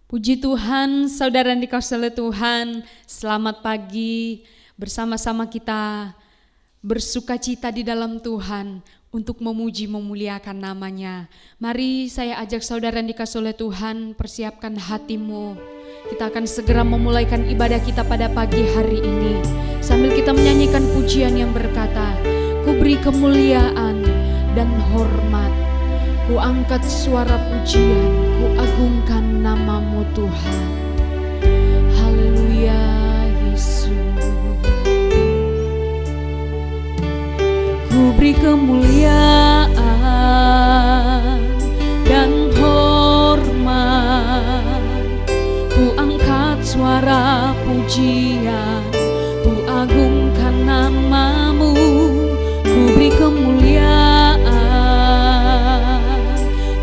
Puji Tuhan, saudara yang dikasihi oleh Tuhan, selamat pagi. Bersama-sama kita bersukacita di dalam Tuhan untuk memuji memuliakan namanya. Mari saya ajak saudara yang dikasihi oleh Tuhan, persiapkan hatimu. Kita akan segera memulaikan ibadah kita pada pagi hari ini, sambil kita menyanyikan pujian yang berkata, ku beri kemuliaan dan hormat, ku angkat suara pujian, ku agungkan namamu Tuhan. Haleluya Yesus. Ku beri kemuliaan dan hormat, ku angkat suara pujian, ku agungkan namamu. Ku beri kemuliaan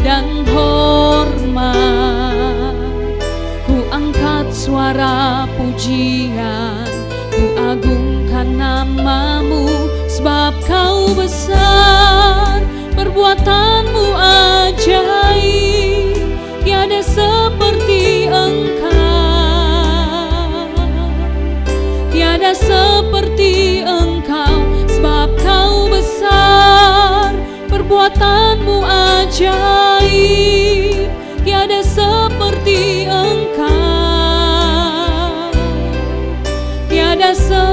dan hormat, ku angkat suara pujian, ku agungkan namamu. Sebab kau besar, perbuatanmu ajaib, tiada seperti engkau, tiada seperti engkau. Sebab kau besar, perbuatanmu ajaib, tiada seperti engkau, tiada seperti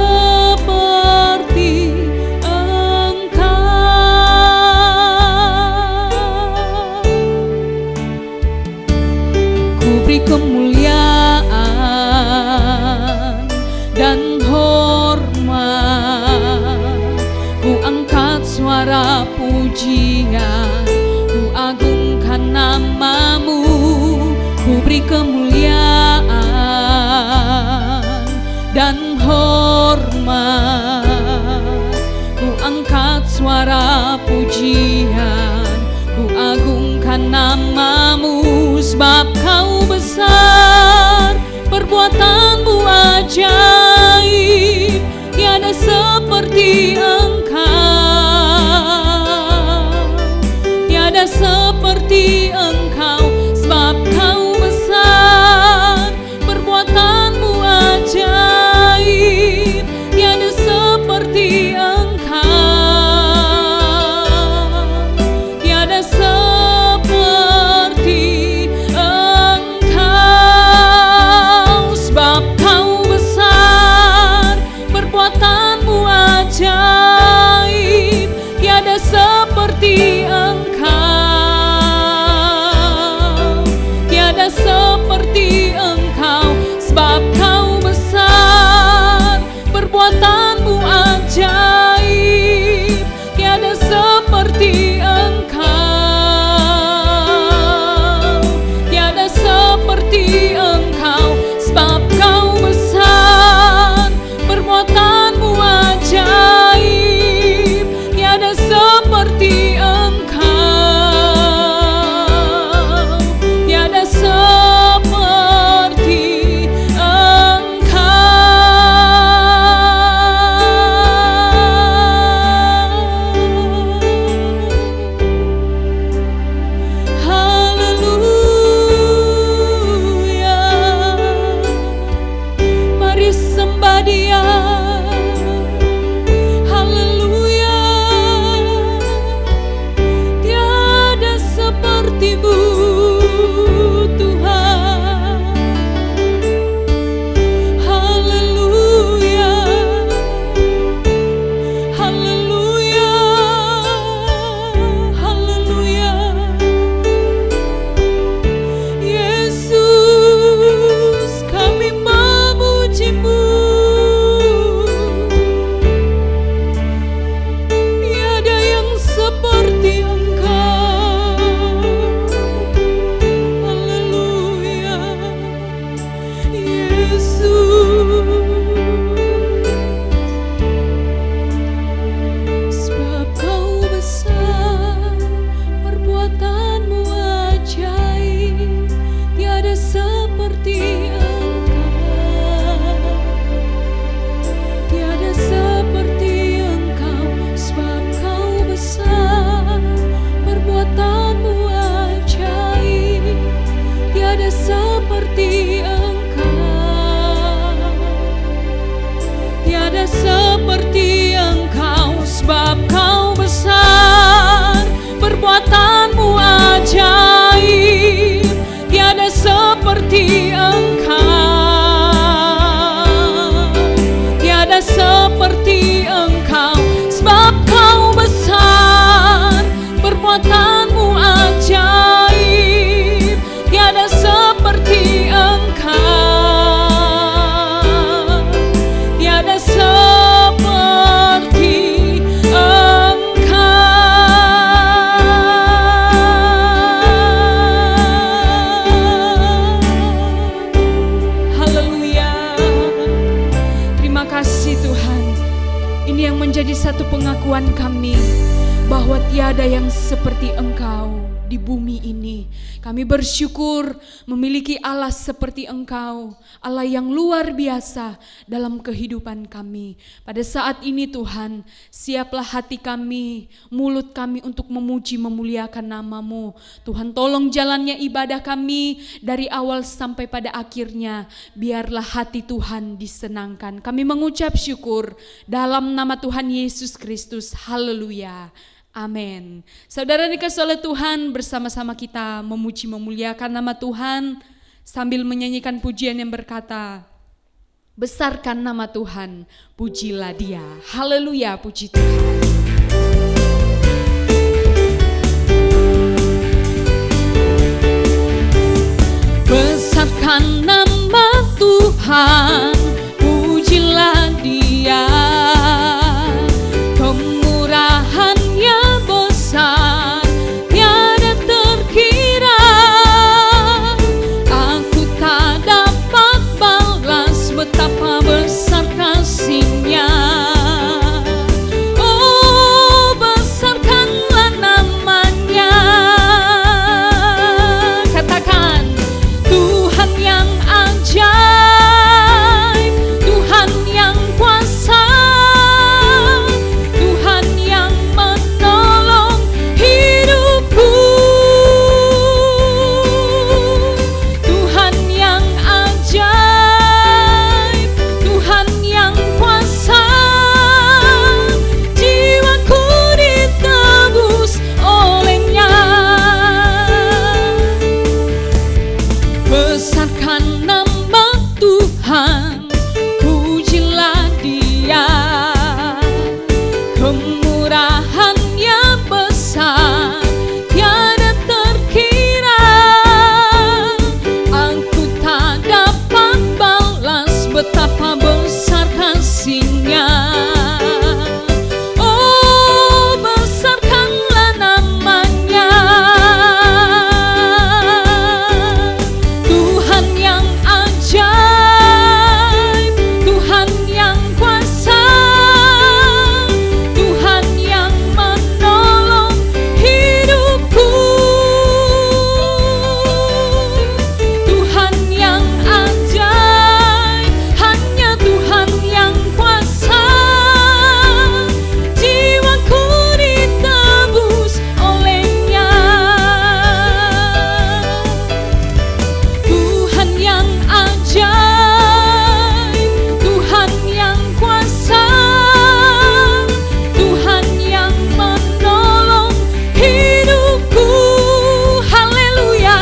kemuliaan dan hormat, ku angkat suara pujian, ku agungkan namamu. Ku beri kemuliaan dan hormat, ku angkat suara pujian, ku agungkan namamu. Sebab kau besar, perbuatanmu ajaib, tiada seperti engkau, tiada seperti engkau. Sebab kau besar, perbuatanmu ajaib, tiada seperti engkau, tiada seperti ajaib, tiada seperti engkau, tiada seperti engkau. Sebab kau besar, perbuatanmu ajaib, tiada seperti engkau, tiada seperti engkau. Sebab kau besar, perbuatanmu ajaib, tiada seperti engkau, tiada seperti engkau. Haleluya, mari sembah Dia. Ada seperti Engkau, tiada seperti Engkau, sebab Kau besar, perbuatanmu ajaib, tiada seperti Engkau, tiada seperti Engkau, sebab Kau besar, perbuatanmu ajaib, tiada seperti Engkau, tiada seperti Engkau. Haleluya. Terima kasih Tuhan. Ini yang menjadi satu pengakuan kami, bahwa tiada yang seperti Engkau di bumi ini. Kami bersyukur memiliki Allah seperti Engkau, Allah yang luar biasa dalam kehidupan kami. Pada saat ini Tuhan, siaplah hati kami, mulut kami untuk memuji memuliakan nama-Mu. Tuhan, tolong jalannya ibadah kami dari awal sampai pada akhirnya. Biarlah hati Tuhan disenangkan. Kami mengucap syukur dalam nama Tuhan Yesus Kristus. Haleluya. Amin. Saudara dikasihi oleh Tuhan, bersama-sama kita memuji memuliakan nama Tuhan sambil menyanyikan pujian yang berkata, besarkan nama Tuhan, pujilah Dia. Haleluya, puji Tuhan. Besarkan nama Tuhan, pujilah Dia. Kemurahannya besar, tiada terkira. Aku tak dapat balas betapa besar kasih-Nya. Oh, besarkanlah namanya. Katakan, Tuhan yang ajaib, Tuhan yang kuasa, Tuhan yang menolong hidupku, Tuhan yang ajaib, Tuhan yang kuasa, jiwaku ditebus oleh-Nya. Besarkan nama Tuhan, pujilah Dia. Kemurahannya besar, tiada terkira. Aku tak dapat balas betapa besar kasih-Nya. Oh, besarkanlah namanya. Tuhan yang ajaib, Tuhan yang kuasa, Tuhan yang menolong hidupku, Tuhan yang ajaib, hanya Tuhan yang kuasa, jiwaku ditebus oleh-Nya. Tuhan yang ajaib, Tuhan yang kuasa, Tuhan yang menolong hidupku. Haleluya.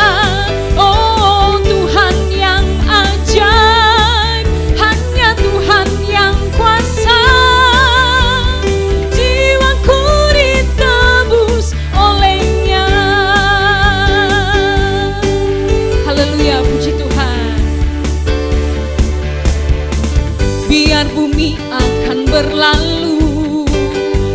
Oh, Tuhan yang ajaib, hanya Tuhan yang kuasa, jiwaku ditebus oleh-Nya. Haleluya, puji Tuhan. Biar bumi akan berlalu,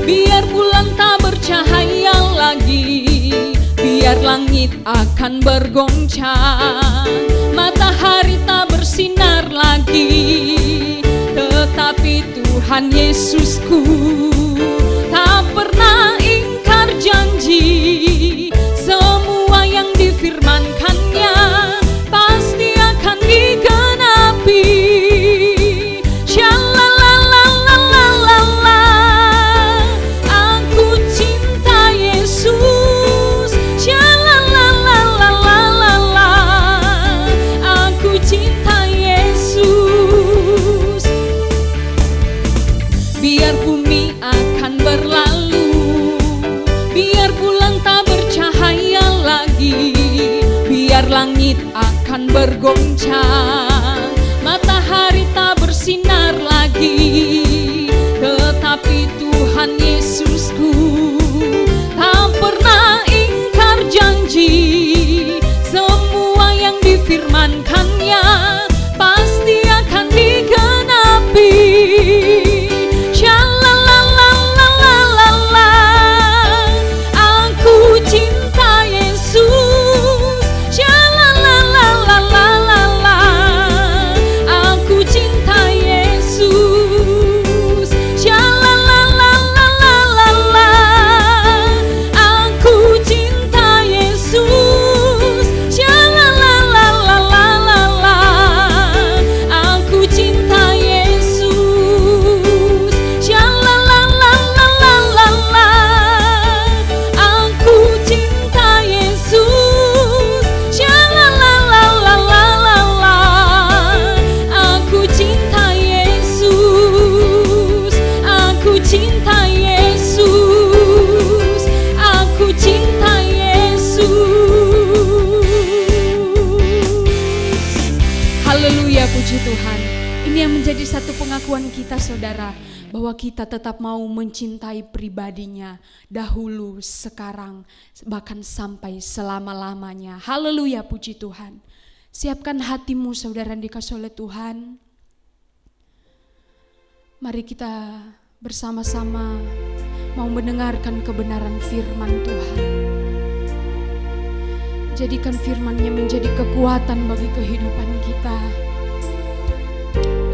biar bulan tak bercahaya lagi, biar langit akan bergoncang, matahari tak bersinar lagi, tetapi Tuhan Yesusku tak pernah ingkar janji. Semua yang difirmankan-Nya pasti akan digenapi. Shalalalalala, aku cinta Yesus. Shalalalalala, langit akan bergoncang, matahari tak bersinar lagi, tetapi Tuhan Yesusku tak pernah ingkar janji. Semua yang difirmankannya pasti akan digenapi. Shalalalalala, aku cinta Yesus. Shalalalalala, aku cinta Yesus. Shalalalalala, aku cinta Yesus. Shalalalalala, aku cinta Yesus. Shalalalalala, aku cinta Yesus. Shalalalalala, aku cinta Yesus. Aku cinta Yesus. Aku cinta Yesus. Haleluya, puji Tuhan. Ini yang menjadi satu pengakuan kita, saudara, bahwa kita tetap mau mencintai pribadinya dahulu, sekarang, bahkan sampai selama-lamanya. Haleluya, puji Tuhan. Siapkan hatimu, saudara, yang dikasihi oleh Tuhan. Mari kita bersama-sama mau mendengarkan kebenaran firman Tuhan. Jadikan firman-Nya menjadi kekuatan bagi kehidupan kita.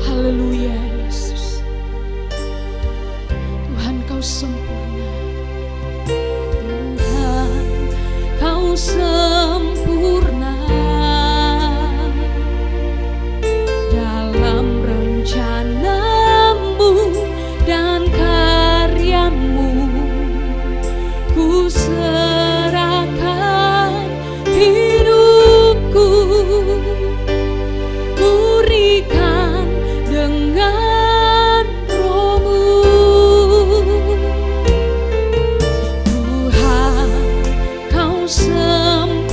Haleluya, Yesus. Tuhan, Kau sempurna. Tuhan, Kau sempurna dalam rencana-Mu dan karya-Mu. Ku serahkan hidupku, urikan dengan Roh-Mu. Tuhan, Kau sempurna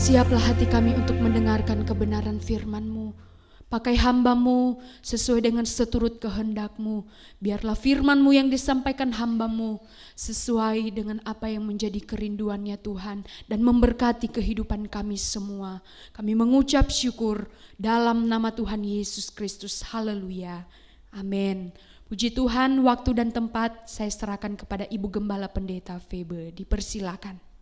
Siaplah hati kami untuk mendengarkan kebenaran firman-Mu. Pakai hamba-Mu sesuai dengan seturut kehendak-Mu. Biarlah firman-Mu yang disampaikan hamba-Mu sesuai dengan apa yang menjadi kerinduannya Tuhan. Dan memberkati kehidupan kami semua. Kami mengucap syukur dalam nama Tuhan Yesus Kristus. Haleluya. Amin. Puji Tuhan, waktu dan tempat saya serahkan kepada Ibu Gembala Pendeta Febe. Dipersilakan.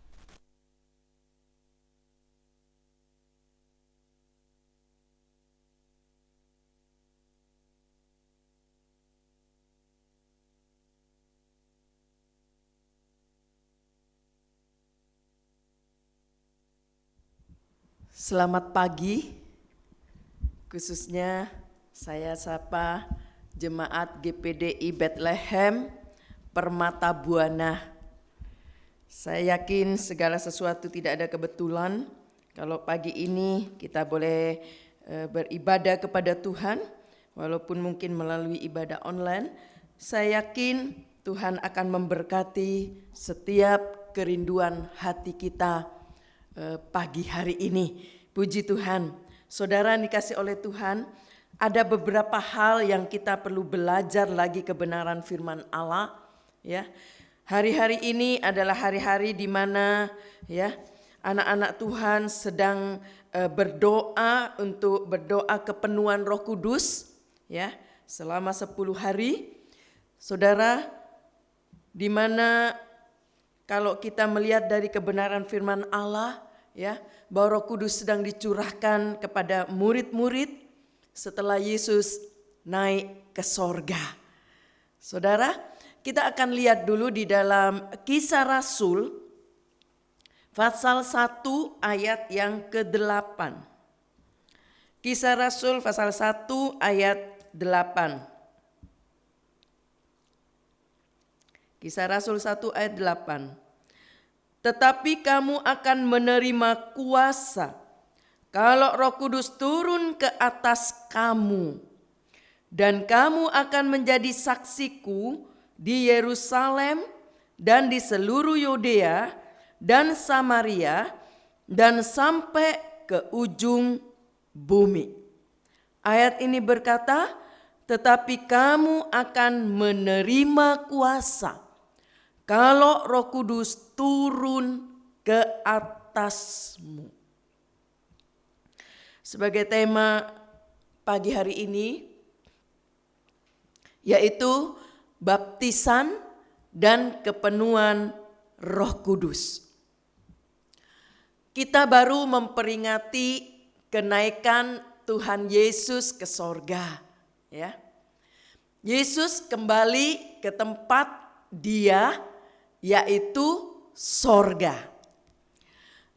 Selamat pagi, khususnya saya sapa Jemaat GPDI Bethlehem Permata Buana. Saya yakin segala sesuatu tidak ada kebetulan. Kalau pagi ini kita boleh beribadah kepada Tuhan, walaupun mungkin melalui ibadah online, saya yakin Tuhan akan memberkati setiap kerinduan hati kita pagi hari ini. Puji Tuhan. Saudara dikasih oleh Tuhan, ada beberapa hal yang kita perlu belajar lagi kebenaran firman Allah, ya. Hari-hari ini adalah hari-hari di mana ya anak-anak Tuhan sedang berdoa untuk berdoa kepenuhan Roh Kudus, ya, selama 10 hari. Saudara, di mana kalau kita melihat dari kebenaran firman Allah, ya, bahwa Roh Kudus sedang dicurahkan kepada murid-murid setelah Yesus naik ke sorga. Saudara, kita akan lihat dulu di dalam Kisah Rasul pasal 1 ayat yang ke-8. Kisah Rasul pasal 1 ayat 8. Kisah Rasul 1 ayat 8. Tetapi kamu akan menerima kuasa kalau Roh Kudus turun ke atas kamu, dan kamu akan menjadi saksiku di Yerusalem dan di seluruh Yudea dan Samaria dan sampai ke ujung bumi. Ayat ini berkata, tetapi kamu akan menerima kuasa kalau Roh Kudus turun ke atasmu. Sebagai tema pagi hari ini, yaitu baptisan dan kepenuhan Roh Kudus. Kita baru memperingati kenaikan Tuhan Yesus ke sorga, ya. Yesus kembali ke tempat Dia, yaitu sorga.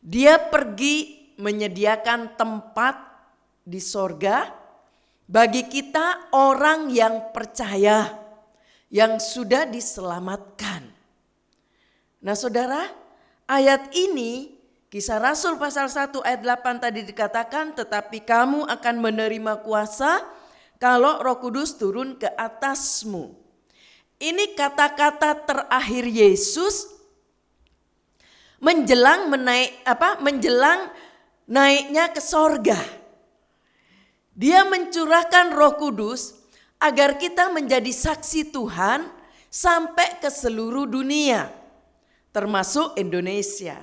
Dia pergi menyediakan tempat di sorga bagi kita orang yang percaya, yang sudah diselamatkan. Nah saudara, ayat ini Kisah Rasul pasal 1 ayat 8 tadi dikatakan, tetapi kamu akan menerima kuasa kalau Roh Kudus turun ke atasmu. Ini kata-kata terakhir Yesus menjelang naiknya ke sorga. Dia mencurahkan Roh Kudus agar kita menjadi saksi Tuhan sampai ke seluruh dunia, termasuk Indonesia.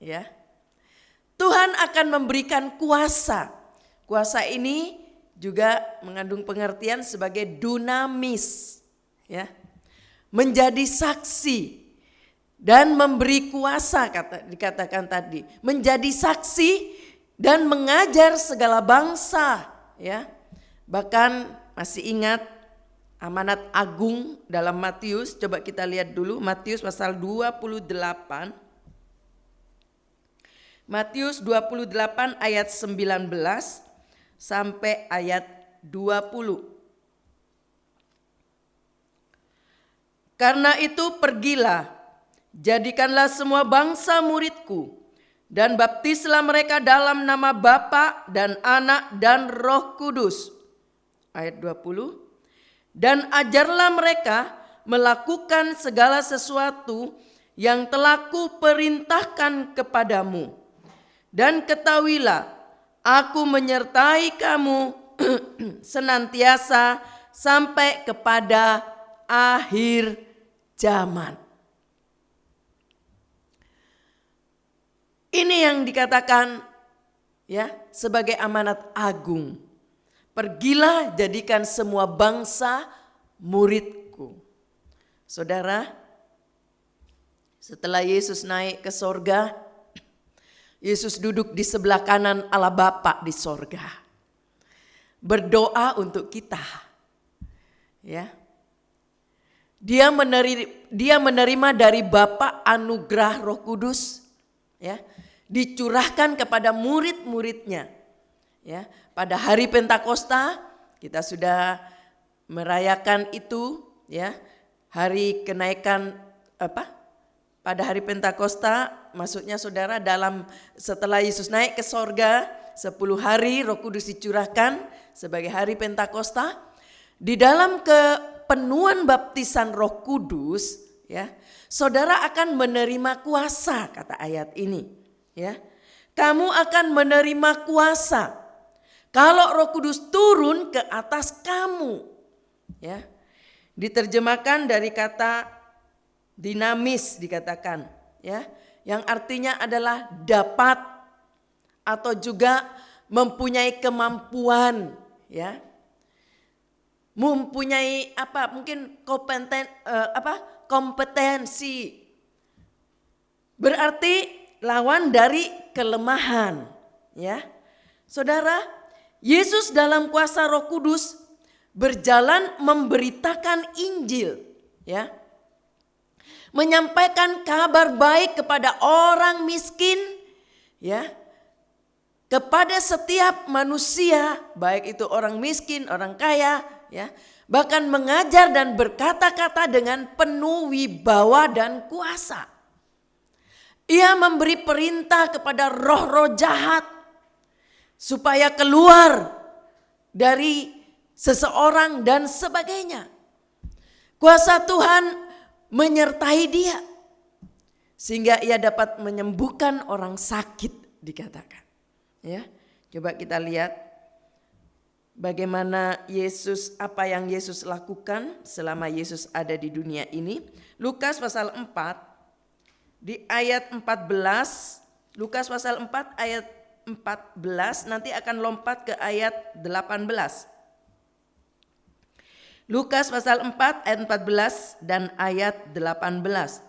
Ya, Tuhan akan memberikan kuasa. Kuasa ini juga mengandung pengertian sebagai dunamis, ya, menjadi saksi dan memberi kuasa, dikatakan tadi, menjadi saksi dan mengajar segala bangsa, ya. Bahkan masih ingat amanat agung dalam Matius, coba kita lihat dulu Matius pasal 28. Matius 28 ayat 19 sampai ayat 20. Karena itu pergilah, jadikanlah semua bangsa muridku, dan baptislah mereka dalam nama Bapa dan Anak dan Roh Kudus. Ayat 20. Dan ajarlah mereka melakukan segala sesuatu yang telah kuperintahkan kepadamu. Dan ketahuilah, aku menyertai kamu senantiasa sampai kepada akhir zaman. Ini yang dikatakan ya sebagai amanat agung. Pergilah jadikan semua bangsa muridku. Saudara, setelah Yesus naik ke sorga, Yesus duduk di sebelah kanan Allah Bapa di sorga. Berdoa untuk kita. Ya. Dia menerima dari Bapa anugerah Roh Kudus, ya, dicurahkan kepada murid-muridnya. Ya, pada hari Pentakosta kita sudah merayakan itu, ya, hari kenaikan pada hari Pentakosta, maksudnya saudara setelah Yesus naik ke sorga, 10 hari Roh Kudus dicurahkan sebagai hari Pentakosta. Di dalam kepenuhan baptisan Roh Kudus, ya, saudara akan menerima kuasa, kata ayat ini. Ya, kamu akan menerima kuasa kalau Roh Kudus turun ke atas kamu. Ya, diterjemahkan dari kata dinamis dikatakan, ya, yang artinya adalah dapat atau juga mempunyai kemampuan, ya, mempunyai mungkin kompetensi. Berarti lawan dari kelemahan, ya. Saudara, Yesus dalam kuasa Roh Kudus berjalan memberitakan Injil, ya. Menyampaikan kabar baik kepada orang miskin, ya. Kepada setiap manusia, baik itu orang miskin, orang kaya, ya. Bahkan mengajar dan berkata-kata dengan penuh wibawa dan kuasa. Ia memberi perintah kepada roh-roh jahat supaya keluar dari seseorang dan sebagainya. Kuasa Tuhan menyertai dia sehingga ia dapat menyembuhkan orang sakit, dikatakan. Ya, coba kita lihat bagaimana apa yang Yesus lakukan selama Yesus ada di dunia ini. Lukas pasal 4 di ayat 14, Lukas pasal 4 ayat 14, nanti akan lompat ke ayat 18. Lukas pasal 4 ayat 14 dan ayat 18.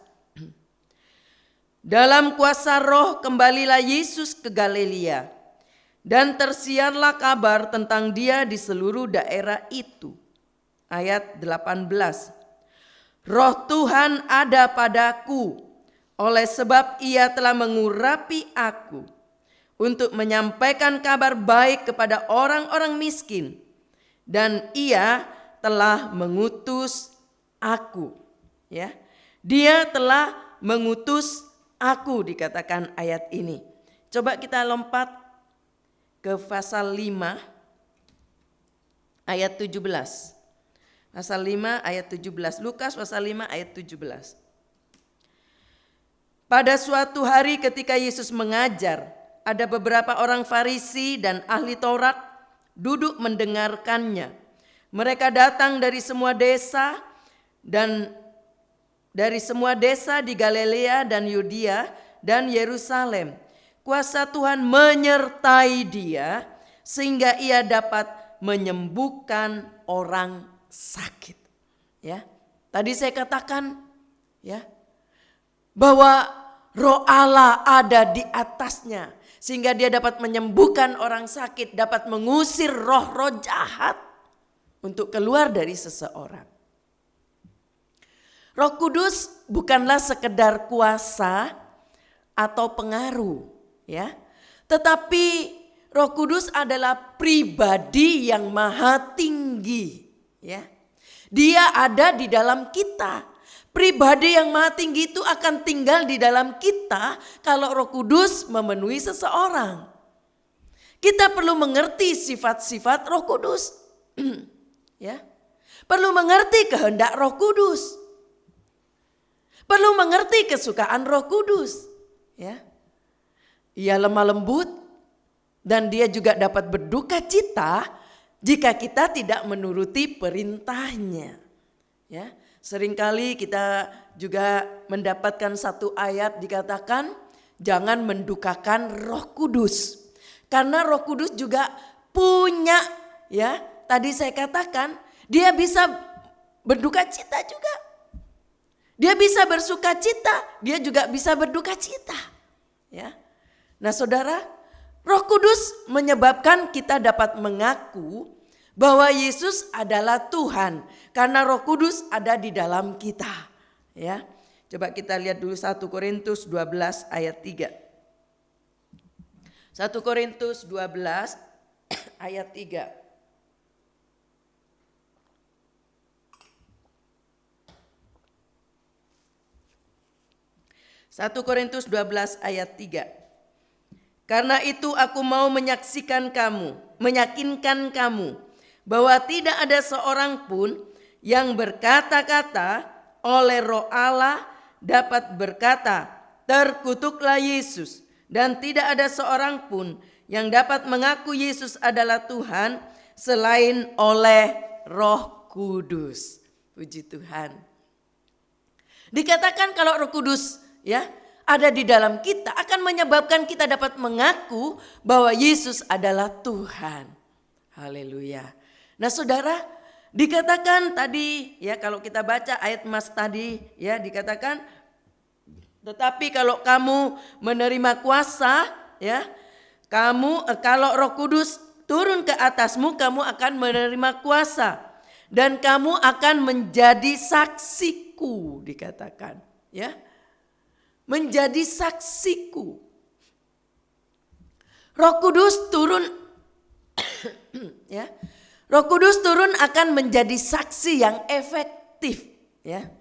Dalam kuasa Roh kembalilah Yesus ke Galilea, dan tersiarlah kabar tentang dia di seluruh daerah itu. Ayat 18. Roh Tuhan ada padaku, oleh sebab ia telah mengurapi aku untuk menyampaikan kabar baik kepada orang-orang miskin, dan ia telah mengutus aku. Ya, dia telah mengutus aku, dikatakan ayat ini. Coba kita lompat ke pasal 5 ayat 17. Pasal 5 ayat 17. Lukas pasal 5 ayat 17. Pada suatu hari ketika Yesus mengajar, ada beberapa orang Farisi dan ahli Taurat duduk mendengarkannya. Mereka datang dari semua desa di Galilea dan Yudea dan Yerusalem. Kuasa Tuhan menyertai dia sehingga ia dapat menyembuhkan orang sakit. Ya, tadi saya katakan, ya, bahwa Roh Allah ada di atasnya sehingga dia dapat menyembuhkan orang sakit, dapat mengusir roh-roh jahat untuk keluar dari seseorang. Roh Kudus bukanlah sekedar kuasa atau pengaruh, ya. Tetapi Roh Kudus adalah pribadi yang maha tinggi, ya. Dia ada di dalam kita. Pribadi yang maha tinggi itu akan tinggal di dalam kita kalau Roh Kudus memenuhi seseorang. Kita perlu mengerti sifat-sifat Roh Kudus. Ya, perlu mengerti kehendak Roh Kudus, perlu mengerti kesukaan Roh Kudus. Ya, ia lemah lembut, dan dia juga dapat berduka cita jika kita tidak menuruti perintahnya. Ya, seringkali kita juga mendapatkan satu ayat dikatakan jangan mendukakan Roh Kudus. Karena Roh Kudus juga punya, ya, tadi saya katakan dia bisa berduka cita juga. Dia bisa bersuka cita, dia juga bisa berduka cita. Ya. Nah, Saudara, Roh Kudus menyebabkan kita dapat mengaku bahwa Yesus adalah Tuhan karena Roh Kudus ada di dalam kita. Ya. Coba kita lihat dulu 1 Korintus 12 ayat 3. 1 Korintus 12 ayat 3. Satu Korintus 12 ayat 3. Karena itu aku mau meyakinkan kamu bahwa tidak ada seorang pun yang berkata-kata oleh Roh Allah dapat berkata, terkutuklah Yesus. Dan tidak ada seorang pun yang dapat mengaku Yesus adalah Tuhan selain oleh Roh Kudus. Puji Tuhan. Dikatakan kalau Roh Kudus, ya, ada di dalam kita akan menyebabkan kita dapat mengaku bahwa Yesus adalah Tuhan. Haleluya. Nah, Saudara, dikatakan tadi, ya, kalau kita baca ayat Mas tadi, ya, dikatakan tetapi kalau kamu menerima kuasa, ya, kalau Roh Kudus turun ke atasmu, kamu akan menerima kuasa dan kamu akan menjadi saksiku, dikatakan, ya. Menjadi saksiku. Roh Kudus turun ya. Roh Kudus turun akan menjadi saksi yang efektif, ya.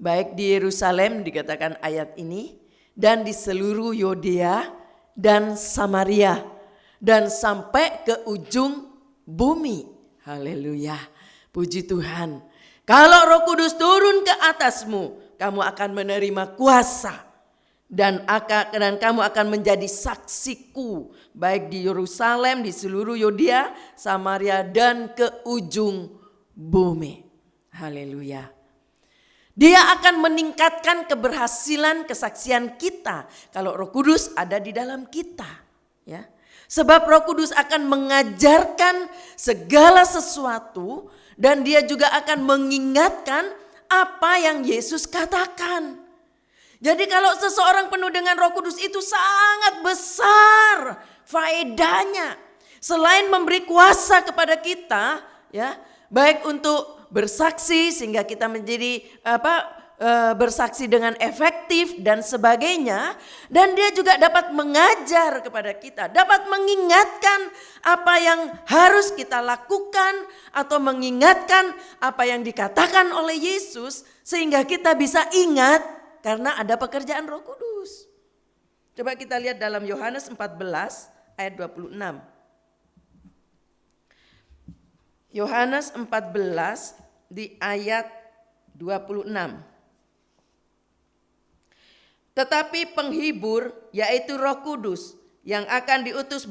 Baik di Yerusalem dikatakan ayat ini, dan di seluruh Yudea dan Samaria dan sampai ke ujung bumi. Haleluya. Puji Tuhan. Kalau Roh Kudus turun ke atasmu, kamu akan menerima kuasa dan kamu akan menjadi saksiku baik di Yerusalem, di seluruh Yudea, Samaria dan ke ujung bumi. Haleluya. Dia akan meningkatkan keberhasilan kesaksian kita kalau Roh Kudus ada di dalam kita, ya. Sebab Roh Kudus akan mengajarkan segala sesuatu dan dia juga akan mengingatkan apa yang Yesus katakan. Jadi kalau seseorang penuh dengan Roh Kudus itu sangat besar faedahnya. Selain memberi kuasa kepada kita, ya, baik untuk bersaksi sehingga kita menjadi bersaksi dengan efektif dan sebagainya, dan dia juga dapat mengajar kepada kita, dapat mengingatkan apa yang harus kita lakukan atau mengingatkan apa yang dikatakan oleh Yesus sehingga kita bisa ingat karena ada pekerjaan Roh Kudus. Coba kita lihat dalam Yohanes 14 ayat 26. Yohanes 14 di ayat 26. Tetapi penghibur yaitu Roh Kudus yang akan diutus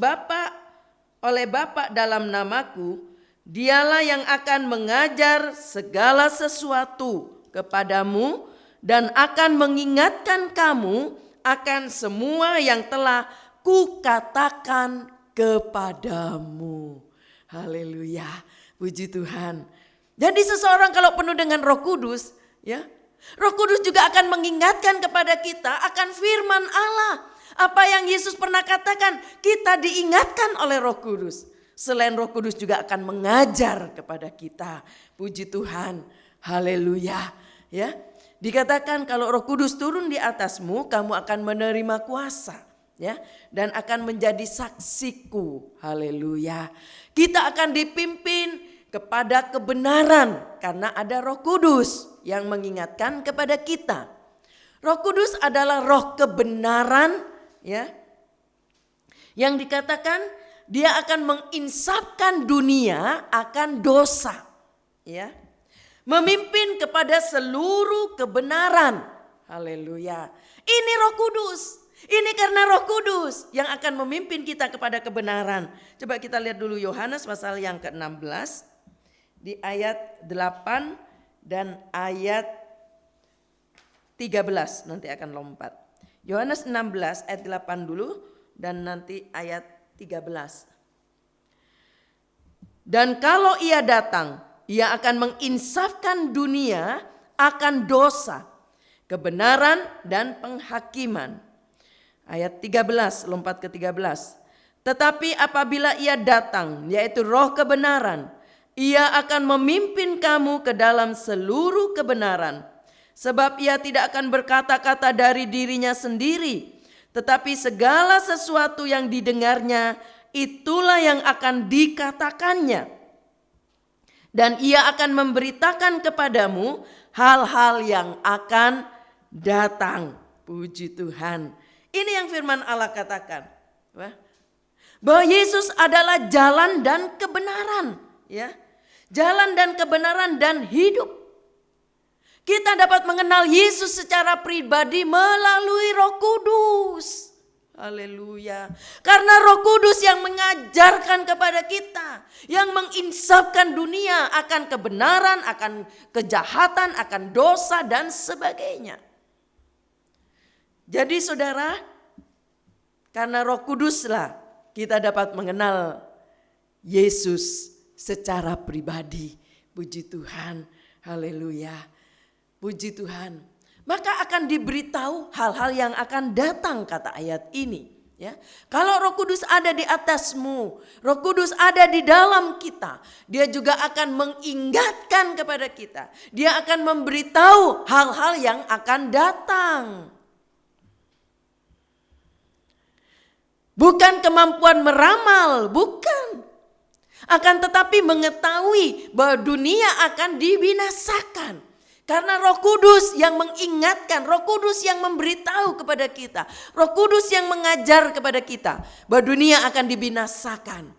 oleh Bapa dalam namaku, dialah yang akan mengajar segala sesuatu kepadamu dan akan mengingatkan kamu akan semua yang telah kukatakan kepadamu. Haleluya, puji Tuhan. Jadi seseorang kalau penuh dengan Roh Kudus, ya, Roh Kudus juga akan mengingatkan kepada kita akan firman Allah. Apa yang Yesus pernah katakan, kita diingatkan oleh Roh Kudus. Selain Roh Kudus juga akan mengajar kepada kita. Puji Tuhan. Haleluya. Ya. Dikatakan kalau Roh Kudus turun di atasmu, kamu akan menerima kuasa, ya, dan akan menjadi saksiku. Haleluya. Kita akan dipimpin kepada kebenaran karena ada Roh Kudus yang mengingatkan kepada kita. Roh Kudus adalah roh kebenaran, ya. Yang dikatakan dia akan menginsafkan dunia akan dosa, ya. Memimpin kepada seluruh kebenaran. Haleluya. Ini Roh Kudus. Ini karena Roh Kudus yang akan memimpin kita kepada kebenaran. Coba kita lihat dulu Yohanes pasal yang ke-16 di ayat 8 dan ayat 13, nanti akan lompat. Yohanes 16 ayat 8 dulu dan nanti ayat 13. Dan kalau ia datang, ia akan menginsafkan dunia akan dosa, kebenaran dan penghakiman. Ayat 13, lompat ke 13. Tetapi apabila ia datang, yaitu Roh kebenaran, ia akan memimpin kamu ke dalam seluruh kebenaran. Sebab ia tidak akan berkata-kata dari dirinya sendiri, tetapi segala sesuatu yang didengarnya, itulah yang akan dikatakannya. Dan ia akan memberitakan kepadamu hal-hal yang akan datang. Puji Tuhan. Ini yang firman Allah katakan. Bahwa Yesus adalah jalan dan kebenaran. Ya, jalan dan kebenaran dan hidup. Kita dapat mengenal Yesus secara pribadi melalui Roh Kudus. Haleluya. Karena Roh Kudus yang mengajarkan kepada kita, yang menginsafkan dunia akan kebenaran, akan kejahatan, akan dosa dan sebagainya. Jadi saudara, karena Roh Kuduslah kita dapat mengenal Yesus secara pribadi. Puji Tuhan, haleluya, puji Tuhan. Maka akan diberitahu hal-hal yang akan datang, kata ayat ini. Ya, kalau Roh Kudus ada di atasmu, Roh Kudus ada di dalam kita, Dia juga akan mengingatkan kepada kita. Dia akan memberitahu hal-hal yang akan datang. Bukan kemampuan meramal, bukan. Akan tetapi mengetahui bahwa dunia akan dibinasakan. Karena Roh Kudus yang mengingatkan, Roh Kudus yang memberitahu kepada kita, Roh Kudus yang mengajar kepada kita bahwa dunia akan dibinasakan.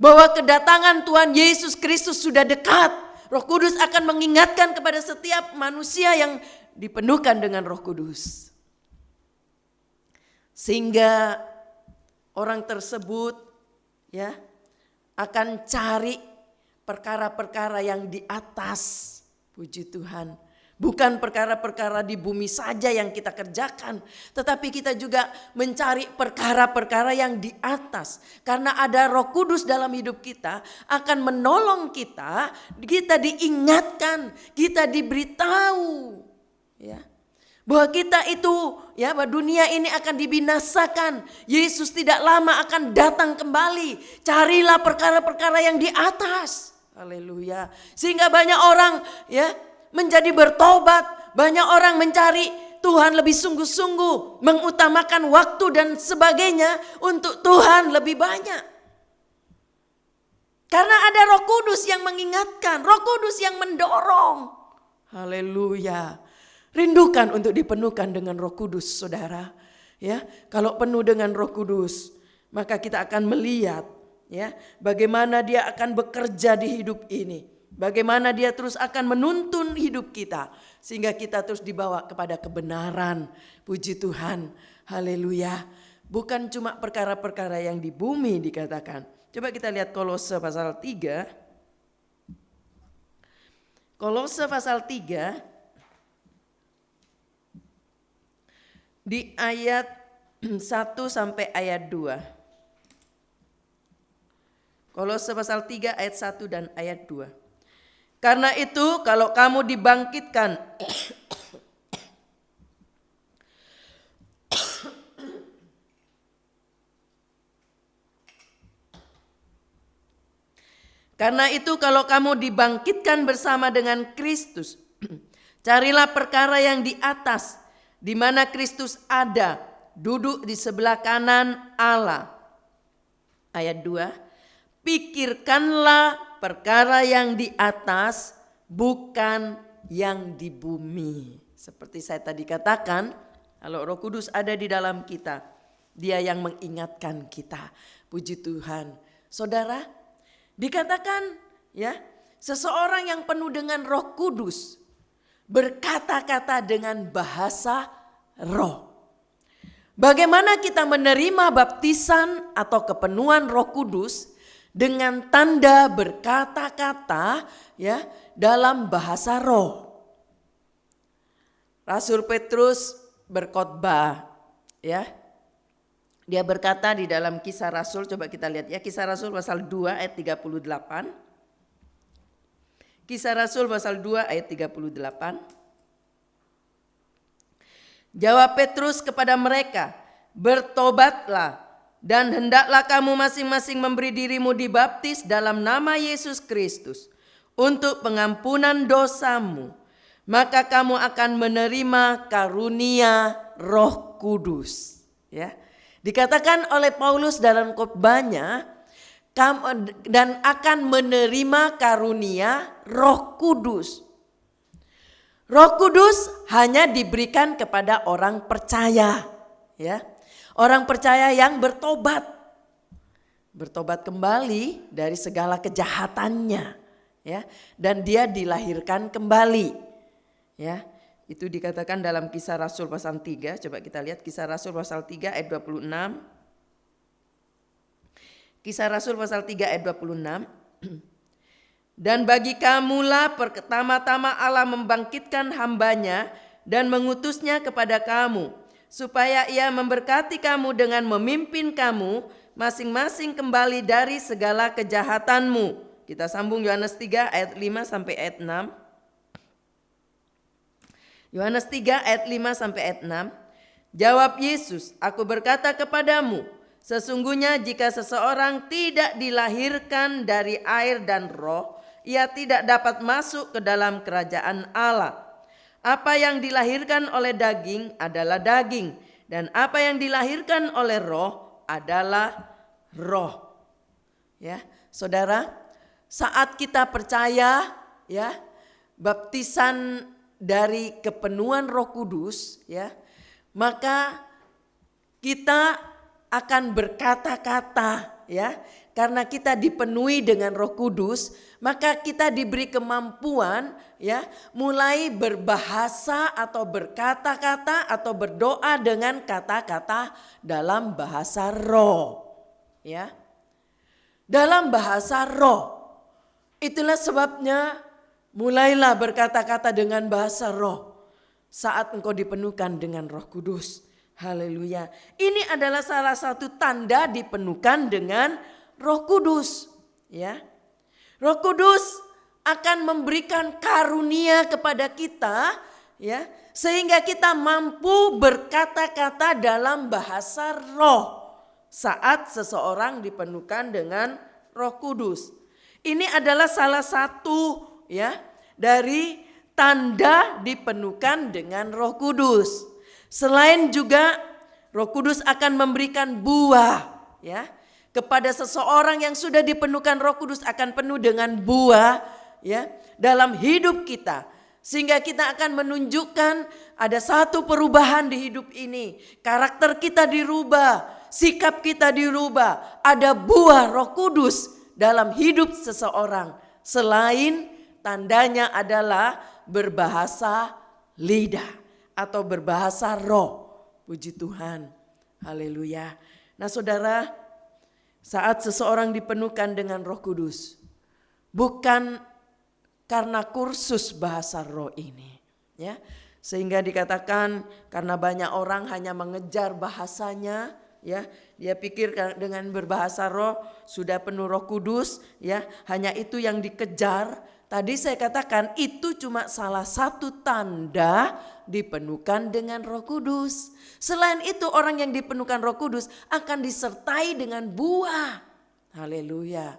Bahwa kedatangan Tuhan Yesus Kristus sudah dekat. Roh Kudus akan mengingatkan kepada setiap manusia yang dipenuhkan dengan Roh Kudus. Sehingga orang tersebut ya akan cari perkara-perkara yang di atas. Puji Tuhan. Bukan perkara-perkara di bumi saja yang kita kerjakan, tetapi kita juga mencari perkara-perkara yang di atas. Karena ada Roh Kudus dalam hidup kita akan menolong kita, kita diingatkan, kita diberitahu ya. Bahwa kita itu ya, bahwa dunia ini akan dibinasakan. Yesus tidak lama akan datang kembali. Carilah perkara-perkara yang di atas. Haleluya. Sehingga banyak orang ya menjadi bertobat, banyak orang mencari Tuhan lebih sungguh-sungguh, mengutamakan waktu dan sebagainya untuk Tuhan lebih banyak. Karena ada Roh Kudus yang mengingatkan, Roh Kudus yang mendorong. Haleluya. Rindukan untuk dipenuhkan dengan Roh Kudus, saudara. Ya, kalau penuh dengan Roh Kudus, maka kita akan melihat ya, bagaimana Dia akan bekerja di hidup ini. Bagaimana Dia terus akan menuntun hidup kita. Sehingga kita terus dibawa kepada kebenaran. Puji Tuhan. Haleluya. Bukan cuma perkara-perkara yang di bumi dikatakan. Coba kita lihat Kolose pasal 3. Kolose pasal 3. Di ayat 1 sampai ayat 2. Kolose pasal 3 ayat 1 dan ayat 2. Karena itu kalau kamu dibangkitkan Karena itu kalau kamu dibangkitkan bersama dengan Kristus, carilah perkara yang di atas, di mana Kristus ada, duduk di sebelah kanan Allah. Ayat 2, pikirkanlah perkara yang di atas, bukan yang di bumi. Seperti saya tadi katakan, kalau Roh Kudus ada di dalam kita, Dia yang mengingatkan kita. Puji Tuhan. Saudara, dikatakan ya, seseorang yang penuh dengan Roh Kudus berkata-kata dengan bahasa roh. Bagaimana kita menerima baptisan atau kepenuhan Roh Kudus dengan tanda berkata-kata ya dalam bahasa roh. Rasul Petrus berkhotbah ya. Dia berkata di dalam Kisah Rasul, coba kita lihat ya, Kisah Rasul pasal 2 ayat 38. Kisah Rasul pasal 2 ayat 38. Jawab Petrus kepada mereka, bertobatlah dan hendaklah kamu masing-masing memberi dirimu dibaptis dalam nama Yesus Kristus untuk pengampunan dosamu. Maka kamu akan menerima karunia Roh Kudus. Ya, dikatakan oleh Paulus dalam khotbahnya, dan akan menerima karunia Roh Kudus. Roh Kudus hanya diberikan kepada orang percaya, ya. Orang percaya yang bertobat. Bertobat kembali dari segala kejahatannya, ya. Dan dia dilahirkan kembali. Ya. Itu dikatakan dalam Kisah Rasul pasal 3. Coba kita lihat Kisah Rasul pasal 3 ayat 26. Kisah Rasul pasal 3 ayat 26. Dan bagi kamulah pertama-tama Allah membangkitkan hambanya dan mengutusnya kepada kamu, supaya ia memberkati kamu dengan memimpin kamu masing-masing kembali dari segala kejahatanmu. Kita sambung Yohanes 3 ayat 5 sampai ayat 6. Yohanes 3 ayat 5 sampai ayat 6. Jawab Yesus, aku berkata kepadamu, sesungguhnya jika seseorang tidak dilahirkan dari air dan roh, ia tidak dapat masuk ke dalam kerajaan Allah. Apa yang dilahirkan oleh daging adalah daging, dan apa yang dilahirkan oleh roh adalah roh. Ya, saudara, saat kita percaya, ya, baptisan dari kepenuhan Roh Kudus, ya, maka kita akan berkata-kata, ya. Karena kita dipenuhi dengan Roh Kudus, maka kita diberi kemampuan ya mulai berbahasa atau berkata-kata atau berdoa dengan kata-kata dalam bahasa roh. Ya. Dalam bahasa roh. Itulah sebabnya mulailah berkata-kata dengan bahasa roh saat engkau dipenuhkan dengan Roh Kudus. Haleluya. Ini adalah salah satu tanda dipenuhkan dengan Roh Kudus, ya. Roh Kudus akan memberikan karunia kepada kita, ya, sehingga kita mampu berkata-kata dalam bahasa roh saat seseorang dipenuhkan dengan Roh Kudus. Ini adalah salah satu, ya, dari tanda dipenuhkan dengan Roh Kudus. Selain juga Roh Kudus akan memberikan buah, ya. Kepada seseorang yang sudah dipenuhkan Roh Kudus akan penuh dengan buah ya dalam hidup kita, sehingga kita akan menunjukkan ada satu perubahan di hidup ini. Karakter kita dirubah, sikap kita dirubah, ada buah Roh Kudus dalam hidup seseorang. Selain tandanya adalah berbahasa lidah atau berbahasa roh. Puji Tuhan. Haleluya. Nah, saudara, saat seseorang dipenuhkan dengan Roh Kudus, bukan karena kursus bahasa roh ini, ya, sehingga dikatakan karena banyak orang hanya mengejar bahasanya, ya, dia pikir dengan berbahasa roh sudah penuh Roh Kudus, ya, hanya itu yang dikejar. Tadi saya katakan itu cuma salah satu tanda dipenuhkan dengan Roh Kudus. Selain itu orang yang dipenuhkan Roh Kudus akan disertai dengan buah. Haleluya.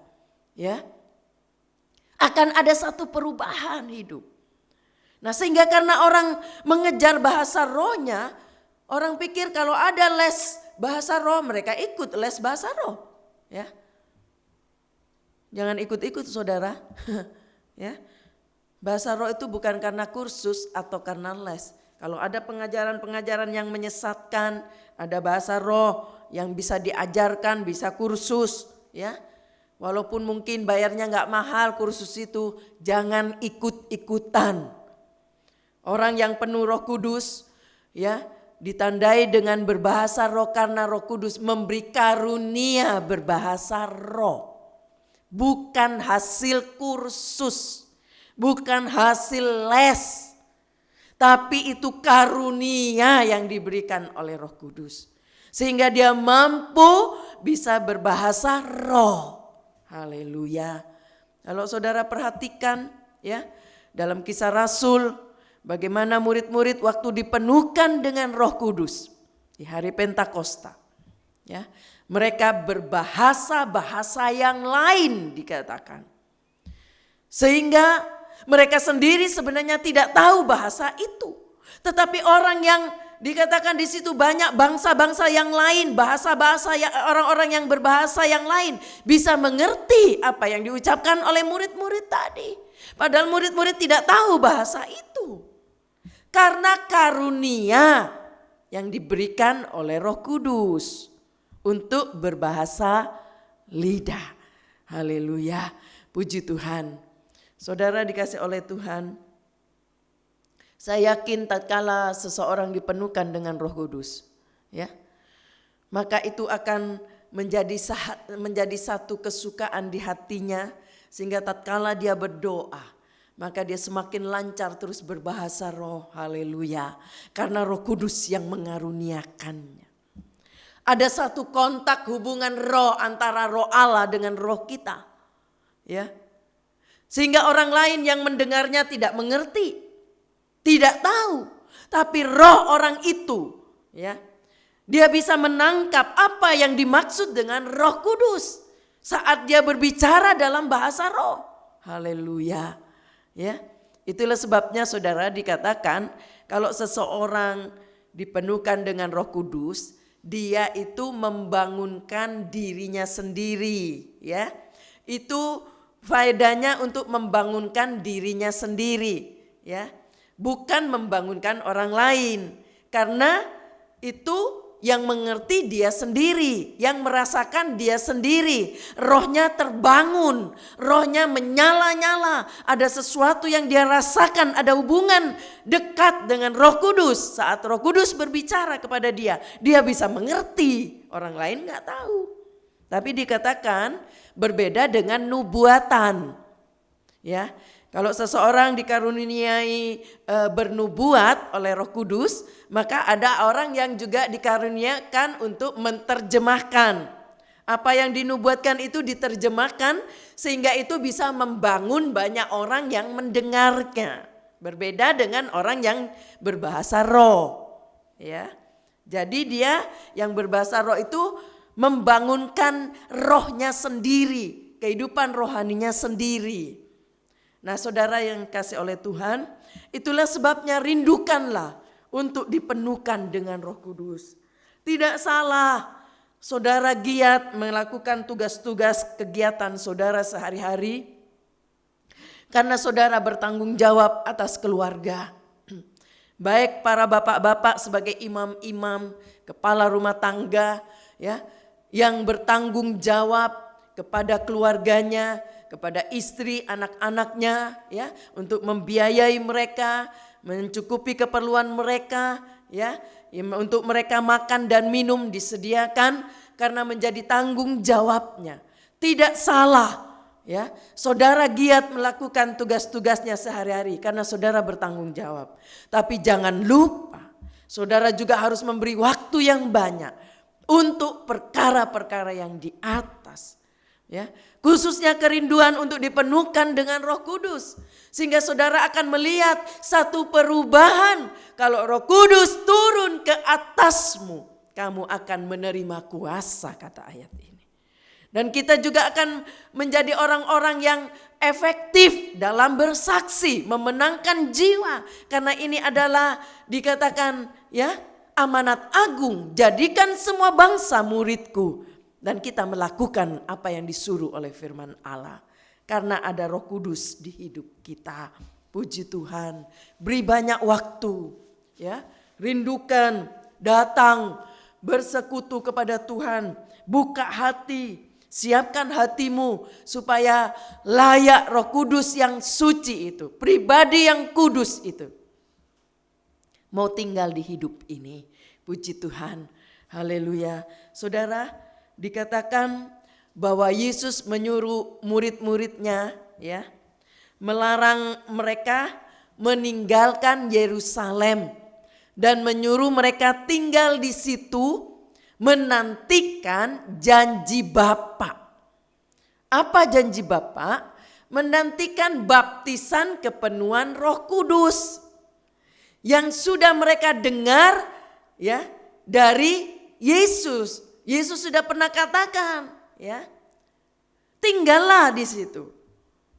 Ya. Akan ada satu perubahan hidup. Nah, sehingga karena orang mengejar bahasa rohnya, orang pikir kalau ada les bahasa roh mereka ikut les bahasa roh, ya. Jangan ikut-ikut, saudara. Ya, bahasa roh itu bukan karena kursus atau karena les. Kalau ada pengajaran-pengajaran yang menyesatkan, ada bahasa roh yang bisa diajarkan, bisa kursus, ya. Walaupun mungkin bayarnya nggak mahal kursus itu, jangan ikut-ikutan. Orang yang penuh Roh Kudus, ya, ditandai dengan berbahasa roh karena Roh Kudus memberi karunia berbahasa roh. Bukan hasil kursus, bukan hasil les, tapi itu karunia yang diberikan oleh Roh Kudus. Sehingga dia mampu bisa berbahasa roh. Haleluya. Kalau saudara perhatikan ya, dalam Kisah Rasul, bagaimana murid-murid waktu dipenuhkan dengan Roh Kudus di hari Pentakosta. Ya, mereka berbahasa-bahasa yang lain dikatakan. Sehingga mereka sendiri sebenarnya tidak tahu bahasa itu. Tetapi orang yang dikatakan di situ banyak bangsa-bangsa yang lain, bahasa-bahasa orang-orang yang berbahasa yang lain bisa mengerti apa yang diucapkan oleh murid-murid tadi. Padahal murid-murid tidak tahu bahasa itu. Karena karunia yang diberikan oleh Roh Kudus untuk berbahasa lidah. Haleluya, puji Tuhan. Saudara dikasih oleh Tuhan, saya yakin tatkala seseorang dipenuhkan dengan Roh Kudus, ya, maka itu akan menjadi satu kesukaan di hatinya, sehingga tatkala dia berdoa, maka dia semakin lancar terus berbahasa roh. Haleluya, karena Roh Kudus yang mengaruniakannya. Ada satu kontak hubungan roh antara roh Allah dengan roh kita, ya, sehingga orang lain yang mendengarnya tidak mengerti, tidak tahu, tapi roh orang itu, ya, dia bisa menangkap apa yang dimaksud dengan Roh Kudus saat dia berbicara dalam bahasa roh. Haleluya, ya. Itulah sebabnya saudara dikatakan kalau seseorang dipenuhkan dengan Roh Kudus, dia itu membangunkan dirinya sendiri, ya. Itu faedahnya untuk membangunkan dirinya sendiri, ya. Bukan membangunkan orang lain, karena itu yang mengerti dia sendiri, yang merasakan dia sendiri. Rohnya terbangun, rohnya menyala-nyala. Ada sesuatu yang dia rasakan, ada hubungan dekat dengan Roh Kudus. Saat Roh Kudus berbicara kepada dia, dia bisa mengerti. Orang lain gak tahu. Tapi dikatakan berbeda dengan nubuatan. Ya, kalau seseorang dikaruniai bernubuat oleh Roh Kudus, maka ada orang yang juga dikaruniakan untuk menerjemahkan. Apa yang dinubuatkan itu diterjemahkan sehingga itu bisa membangun banyak orang yang mendengarnya. Berbeda dengan orang yang berbahasa roh. Ya. Jadi dia yang berbahasa roh itu membangunkan rohnya sendiri, kehidupan rohaninya sendiri. Nah, saudara yang kasih oleh Tuhan, itulah sebabnya rindukanlah untuk dipenuhkan dengan Roh Kudus. Tidak salah saudara giat melakukan tugas-tugas kegiatan saudara sehari-hari, karena saudara bertanggung jawab atas keluarga. Baik para bapak-bapak sebagai imam-imam, kepala rumah tangga, ya, yang bertanggung jawab kepada keluarganya, kepada istri, anak-anaknya, ya, untuk membiayai mereka, mencukupi keperluan mereka, ya, untuk mereka makan dan minum disediakan karena menjadi tanggung jawabnya. Tidak salah, ya, saudara giat melakukan tugas-tugasnya sehari-hari karena saudara bertanggung jawab. Tapi jangan lupa, saudara juga harus memberi waktu yang banyak untuk perkara-perkara yang di atas, ya. Khususnya kerinduan untuk dipenuhkan dengan Roh Kudus. Sehingga saudara akan melihat satu perubahan. Kalau Roh Kudus turun ke atasmu, kamu akan menerima kuasa, kata ayat ini. Dan kita juga akan menjadi orang-orang yang efektif dalam bersaksi, memenangkan jiwa. Karena ini adalah dikatakan, ya, amanat agung. Jadikan semua bangsa muridku. Dan kita melakukan apa yang disuruh oleh firman Allah. Karena ada Roh Kudus di hidup kita. Puji Tuhan. Beri banyak waktu, ya. Rindukan, datang, bersekutu kepada Tuhan. Buka hati, siapkan hatimu supaya layak Roh Kudus yang suci itu. Pribadi yang kudus itu mau tinggal di hidup ini. Puji Tuhan. Haleluya. Saudara, dikatakan bahwa Yesus menyuruh murid-muridnya ya, melarang mereka meninggalkan Yerusalem dan menyuruh mereka tinggal di situ menantikan janji Bapa. Apa janji Bapa? Menantikan baptisan kepenuhan Roh Kudus yang sudah mereka dengar ya dari Yesus. Yesus sudah pernah katakan ya, tinggallah di situ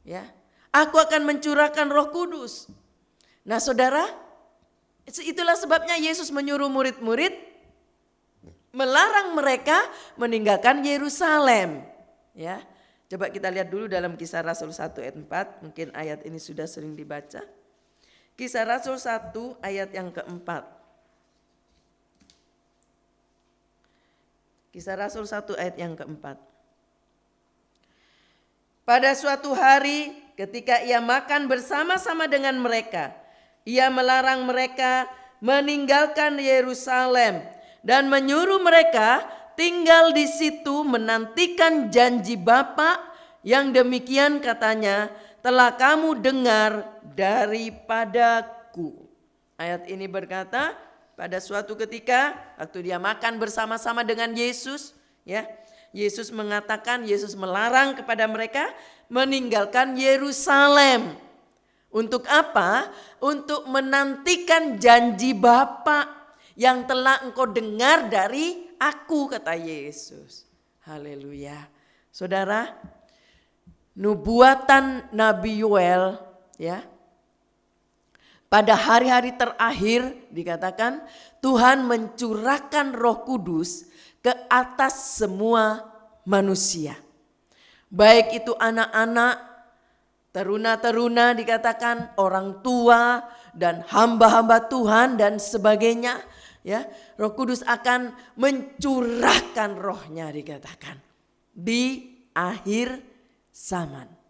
ya, aku akan mencurahkan Roh Kudus. Nah saudara, itulah sebabnya Yesus menyuruh murid-murid melarang mereka meninggalkan Yerusalem ya. Coba kita lihat dulu dalam Kisah Rasul 1 ayat 4, mungkin ayat ini sudah sering dibaca. Kisah Rasul 1 ayat yang keempat. Kisah Rasul 1 ayat yang keempat. Pada suatu hari ketika ia makan bersama-sama dengan mereka, ia melarang mereka meninggalkan Yerusalem dan menyuruh mereka tinggal di situ menantikan janji Bapa yang demikian katanya telah kamu dengar daripadaku. Ayat ini berkata, pada suatu ketika waktu dia makan bersama-sama dengan Yesus ya, Yesus mengatakan, Yesus melarang kepada mereka meninggalkan Yerusalem. Untuk apa? Untuk menantikan janji Bapa yang telah engkau dengar dari aku, kata Yesus. Haleluya. Saudara, nubuatan Nabi Yoel ya, pada hari-hari terakhir dikatakan Tuhan mencurahkan Roh Kudus ke atas semua manusia. Baik itu anak-anak, teruna-teruna dikatakan, orang tua dan hamba-hamba Tuhan dan sebagainya. Ya, Roh Kudus akan mencurahkan rohnya dikatakan di akhir zaman.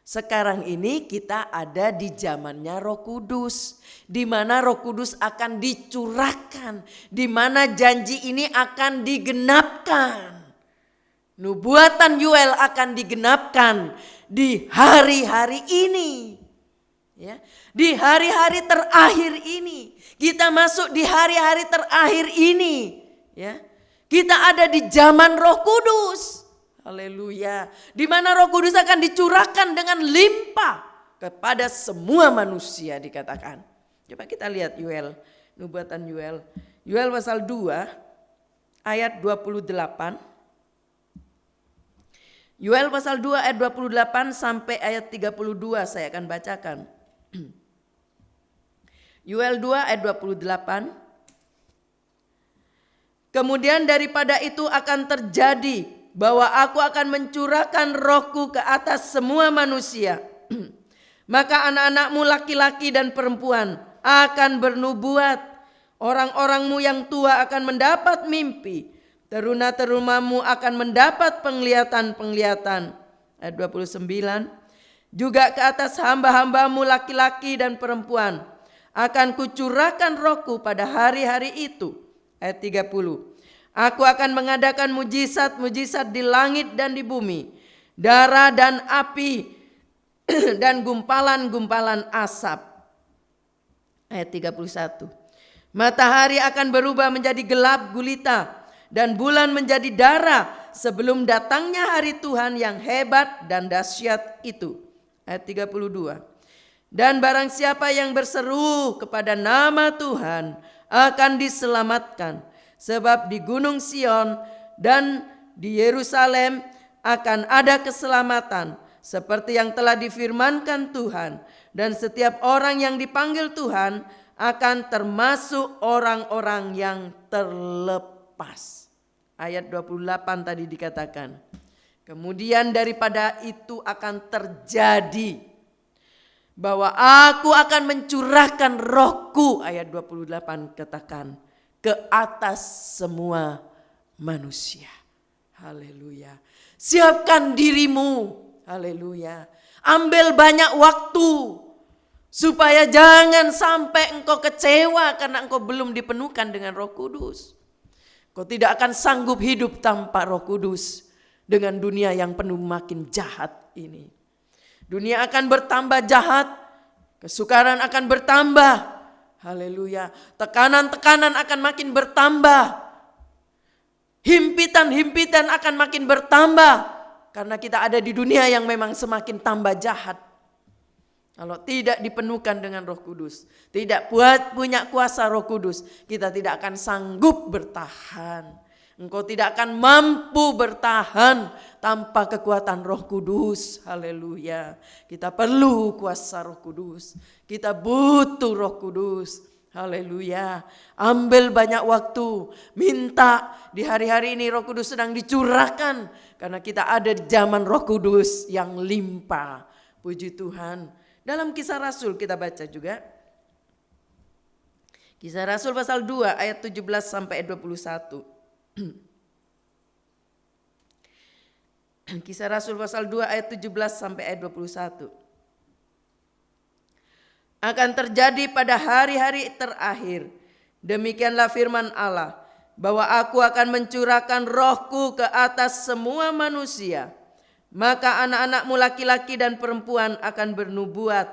Sekarang ini kita ada di zamannya Roh Kudus, di mana Roh Kudus akan dicurahkan, di mana janji ini akan digenapkan. Nubuatan Yoel akan digenapkan di hari-hari ini. Ya, di hari-hari terakhir ini. Kita masuk di hari-hari terakhir ini, ya. Kita ada di zaman Roh Kudus. Haleluya. Di mana Roh Kudus akan dicurahkan dengan limpah kepada semua manusia dikatakan. Coba kita lihat Yoel, nubuatan Yoel. Yoel pasal 2 ayat 28. Yoel pasal 2 ayat 28 sampai ayat 32 saya akan bacakan. Yoel 2 ayat 28. Kemudian daripada itu akan terjadi bahwa aku akan mencurahkan rohku ke atas semua manusia. Maka anak-anakmu laki-laki dan perempuan akan bernubuat. Orang-orangmu yang tua akan mendapat mimpi. Teruna-terumamu akan mendapat penglihatan-penglihatan. Ayat 29. Juga ke atas hamba-hambamu laki-laki dan perempuan akan kucurahkan rohku pada hari-hari itu. Ayat 30. Aku akan mengadakan mujizat-mujizat di langit dan di bumi, darah dan api dan gumpalan-gumpalan asap. Ayat 31. Matahari akan berubah menjadi gelap gulita dan bulan menjadi darah sebelum datangnya hari Tuhan yang hebat dan dahsyat itu. Ayat 32. Dan barang siapa yang berseru kepada nama Tuhan akan diselamatkan. Sebab di Gunung Sion dan di Yerusalem akan ada keselamatan. Seperti yang telah difirmankan Tuhan. Dan setiap orang yang dipanggil Tuhan akan termasuk orang-orang yang terlepas. Ayat 28 tadi dikatakan. Kemudian daripada itu akan terjadi bahwa aku akan mencurahkan rohku, ayat 28 katakan, ke atas semua manusia. Haleluya. Siapkan dirimu. Haleluya. Ambil banyak waktu supaya jangan sampai engkau kecewa karena engkau belum dipenuhkan dengan Roh Kudus. Kau tidak akan sanggup hidup tanpa Roh Kudus dengan dunia yang penuh makin jahat ini. Dunia akan bertambah jahat, kesukaran akan bertambah. Haleluya. Tekanan-tekanan akan makin bertambah. Himpitan-himpitan akan makin bertambah. Karena kita ada di dunia yang memang semakin tambah jahat. Kalau tidak dipenuhkan dengan Roh Kudus, tidak punya kuasa Roh Kudus, kita tidak akan sanggup bertahan. Engkau tidak akan mampu bertahan tanpa kekuatan Roh Kudus. Haleluya. Kita perlu kuasa Roh Kudus. Kita butuh Roh Kudus. Haleluya. Ambil banyak waktu. Minta di hari-hari ini Roh Kudus sedang dicurahkan. Karena kita ada di zaman Roh Kudus yang limpah. Puji Tuhan. Dalam Kisah Rasul kita baca juga. Kisah Rasul pasal 2 ayat 17 sampai 21. Kisah Rasul pasal 2 ayat 17 sampai ayat 21. Akan terjadi pada hari-hari terakhir, demikianlah firman Allah, bahwa aku akan mencurahkan rohku ke atas semua manusia. Maka anak-anakmu laki-laki dan perempuan akan bernubuat,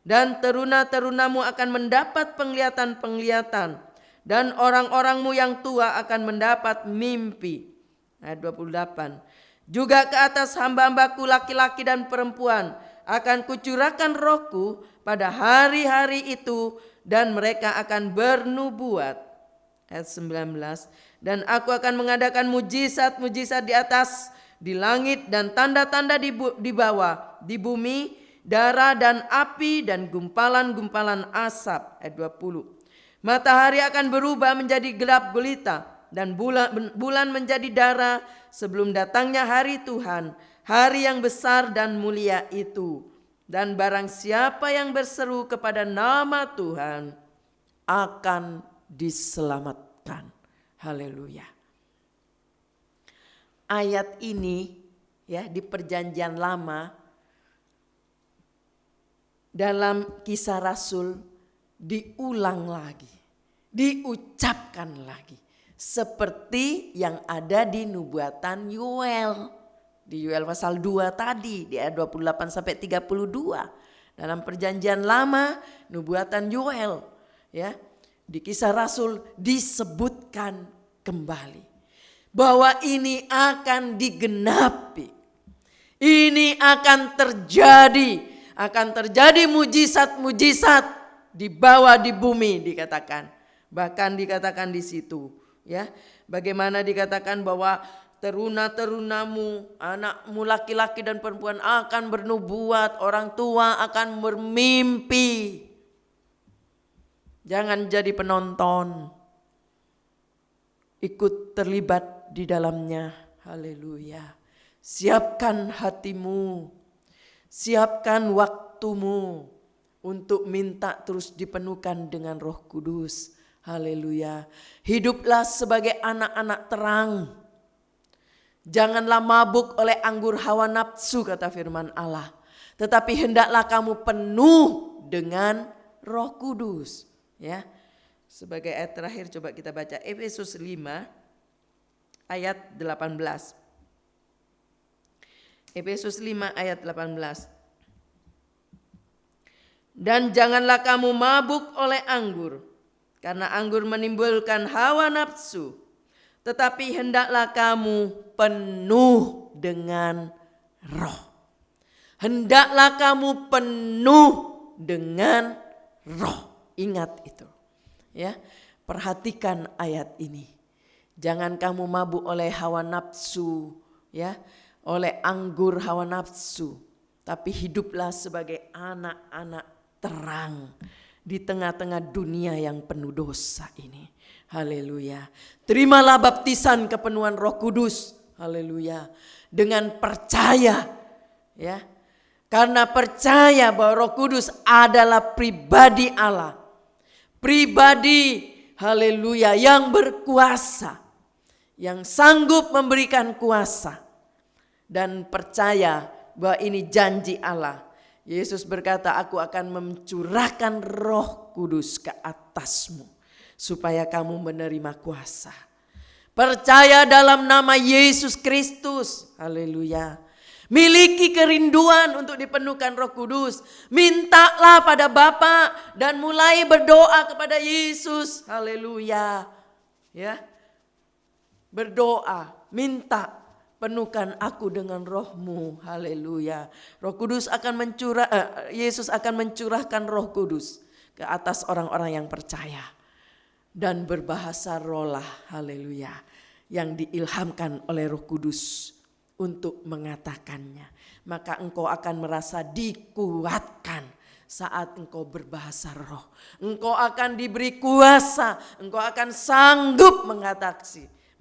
dan teruna-terunamu akan mendapat penglihatan-penglihatan, dan orang-orangmu yang tua akan mendapat mimpi. Ayat 28. Juga ke atas hamba-hambaku laki-laki dan perempuan akan kucurahkan rohku pada hari-hari itu, dan mereka akan bernubuat. Ayat 19. Dan aku akan mengadakan mujizat-mujizat di atas, di langit, dan tanda-tanda di bawah, di bumi, darah dan api dan gumpalan-gumpalan asap. Ayat 20. Matahari akan berubah menjadi gelap gulita, dan bulan menjadi darah sebelum datangnya hari Tuhan, hari yang besar dan mulia itu. Dan barang siapa yang berseru kepada nama Tuhan akan diselamatkan. Haleluya. Ayat ini ya di Perjanjian Lama dalam Kisah Rasul diulang lagi, diucapkan lagi seperti yang ada di nubuatan Yoel. Di Yoel pasal 2 tadi di ayat 28 sampai 32. Dalam Perjanjian Lama nubuatan Yoel ya, di Kisah Rasul disebutkan kembali bahwa ini akan digenapi. Ini akan terjadi mujizat-mujizat di bawah di bumi dikatakan. Bahkan dikatakan di situ ya. Bagaimana dikatakan bahwa teruna-terunamu, anakmu laki-laki dan perempuan akan bernubuat, orang tua akan bermimpi. Jangan jadi penonton. Ikut terlibat di dalamnya. Haleluya. Siapkan hatimu. Siapkan waktumu untuk minta terus dipenuhkan dengan Roh Kudus. Haleluya. Hiduplah sebagai anak-anak terang. Janganlah mabuk oleh anggur hawa nafsu, kata firman Allah. Tetapi hendaklah kamu penuh dengan Roh Kudus. Ya. Sebagai ayat terakhir coba kita baca Efesus 5 ayat 18. Efesus 5 ayat 18. Dan janganlah kamu mabuk oleh anggur, karena anggur menimbulkan hawa nafsu. Tetapi hendaklah kamu penuh dengan Roh. Hendaklah kamu penuh dengan Roh. Ingat itu. Ya, perhatikan ayat ini. Jangan kamu mabuk oleh hawa nafsu, ya, oleh anggur hawa nafsu, tapi hiduplah sebagai anak-anak terang di tengah-tengah dunia yang penuh dosa ini. Haleluya. Terimalah baptisan kepenuhan Roh Kudus. Haleluya. Dengan percaya, ya. Karena percaya bahwa Roh Kudus adalah pribadi Allah. Pribadi, haleluya, yang berkuasa, yang sanggup memberikan kuasa, dan percaya bahwa ini janji Allah. Yesus berkata, aku akan mencurahkan Roh Kudus ke atasmu supaya kamu menerima kuasa. Percaya dalam nama Yesus Kristus. Haleluya. Miliki kerinduan untuk dipenuhkan Roh Kudus. Mintalah pada Bapa dan mulai berdoa kepada Yesus. Haleluya. Ya. Berdoa, minta, penuhkan aku dengan Roh-Mu. Haleluya. Roh Kudus akan Yesus akan mencurahkan Roh Kudus ke atas orang-orang yang percaya dan berbahasa rohlah. Haleluya. Yang diilhamkan oleh Roh Kudus untuk mengatakannya. Maka engkau akan merasa dikuatkan saat engkau berbahasa roh. Engkau akan diberi kuasa, engkau akan sanggup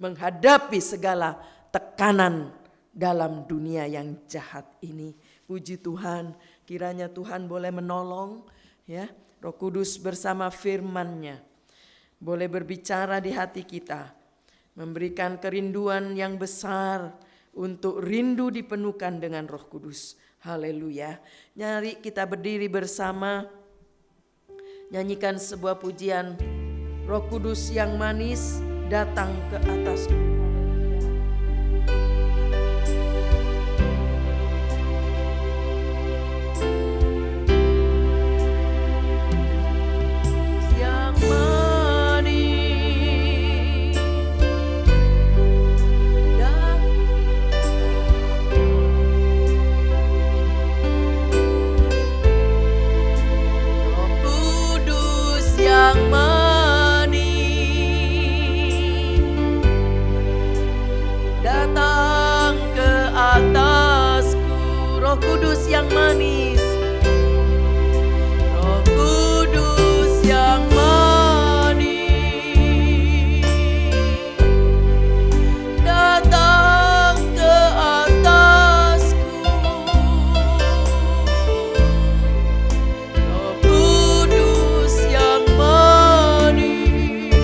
menghadapi segala tekanan dalam dunia yang jahat ini. Puji Tuhan, kiranya Tuhan boleh menolong, ya, Roh Kudus bersama firman-Nya boleh berbicara di hati kita, memberikan kerinduan yang besar untuk rindu dipenuhkan dengan Roh Kudus. Haleluya. Mari kita berdiri bersama, nyanyikan sebuah pujian. Roh Kudus yang manis datang ke atasku. Yang manis Roh Kudus yang datang ke atasku. Roh Kudus yang manis, Roh Kudus yang manis, datang ke atasku. Roh Kudus yang manis,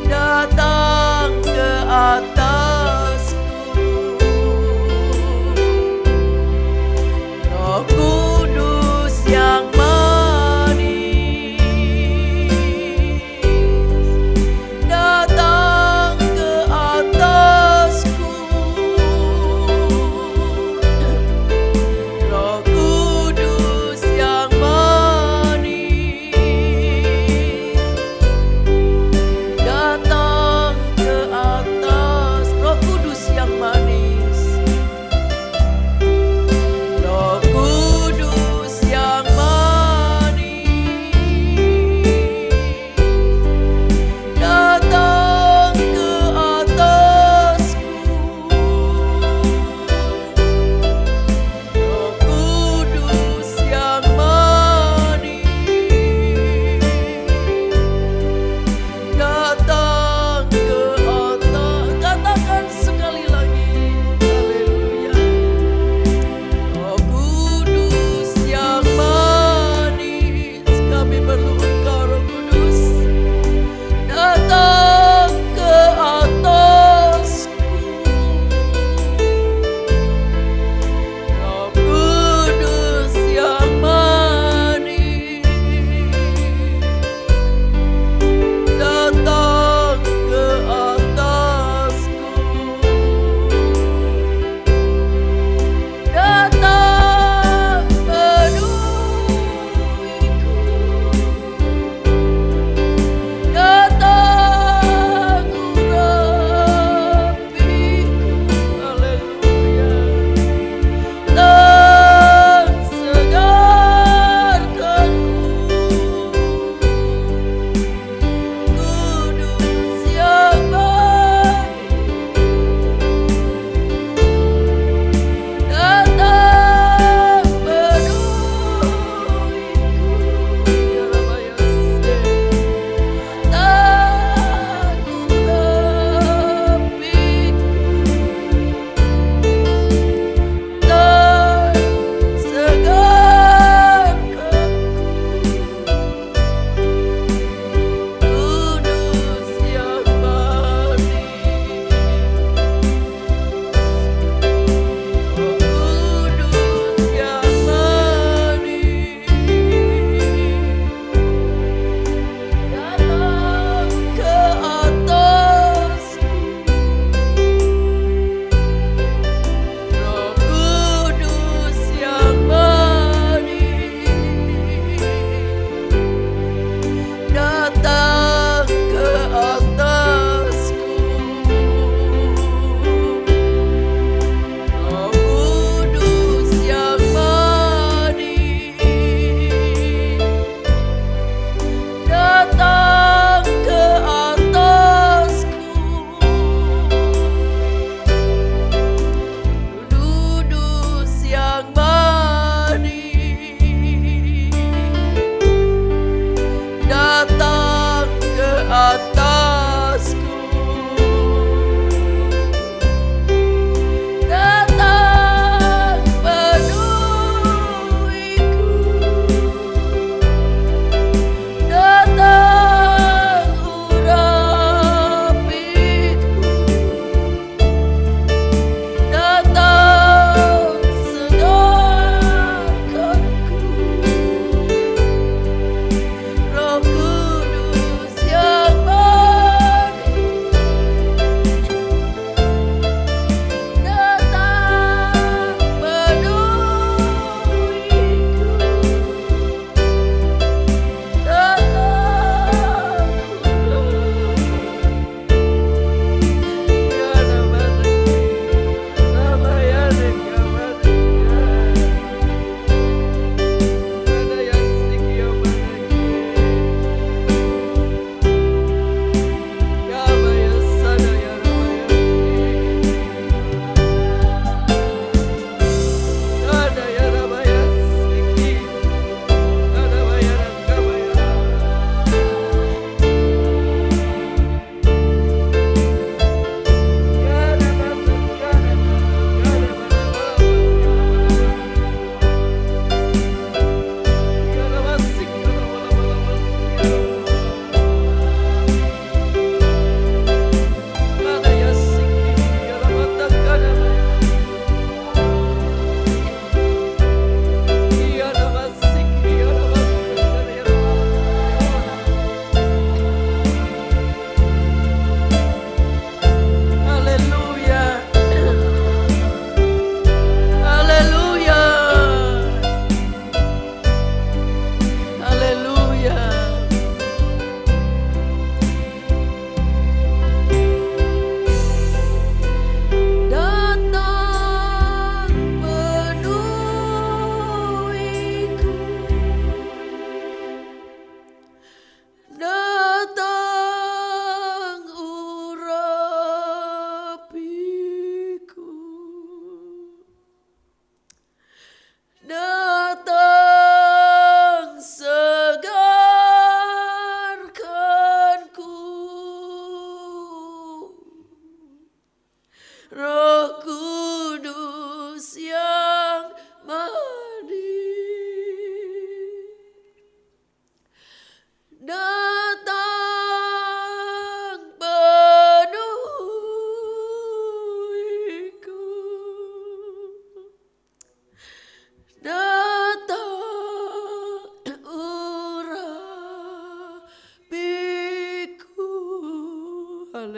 datang ke atasku.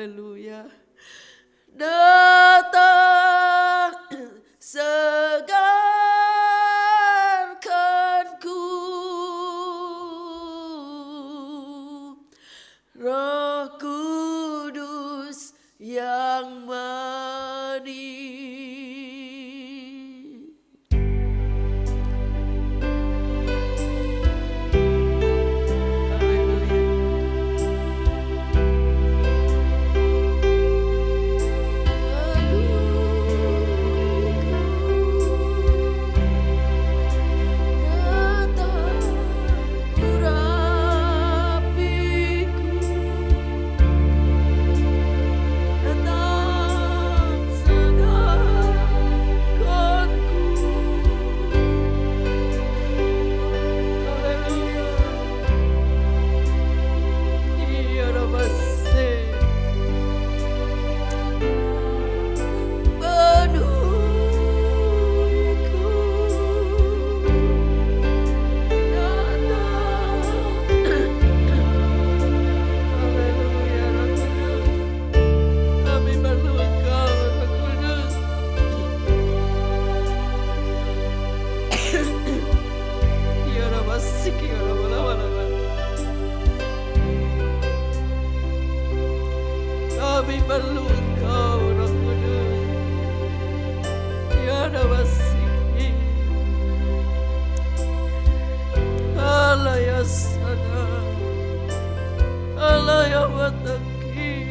haleluya. Datang segarkanku, Roh Kudus yang manis. Kami perlu Engkau, Roh Kudus. Ya Nawasiki, Allah ya Sana, Allah ya Wataki,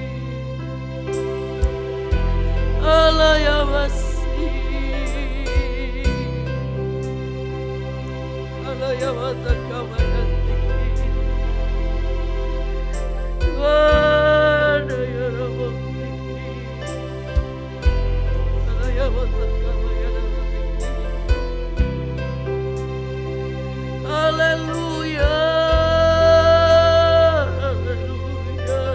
Allah ya Wasi, Allah ya Wataka Manatiki. Haleluya, haleluya,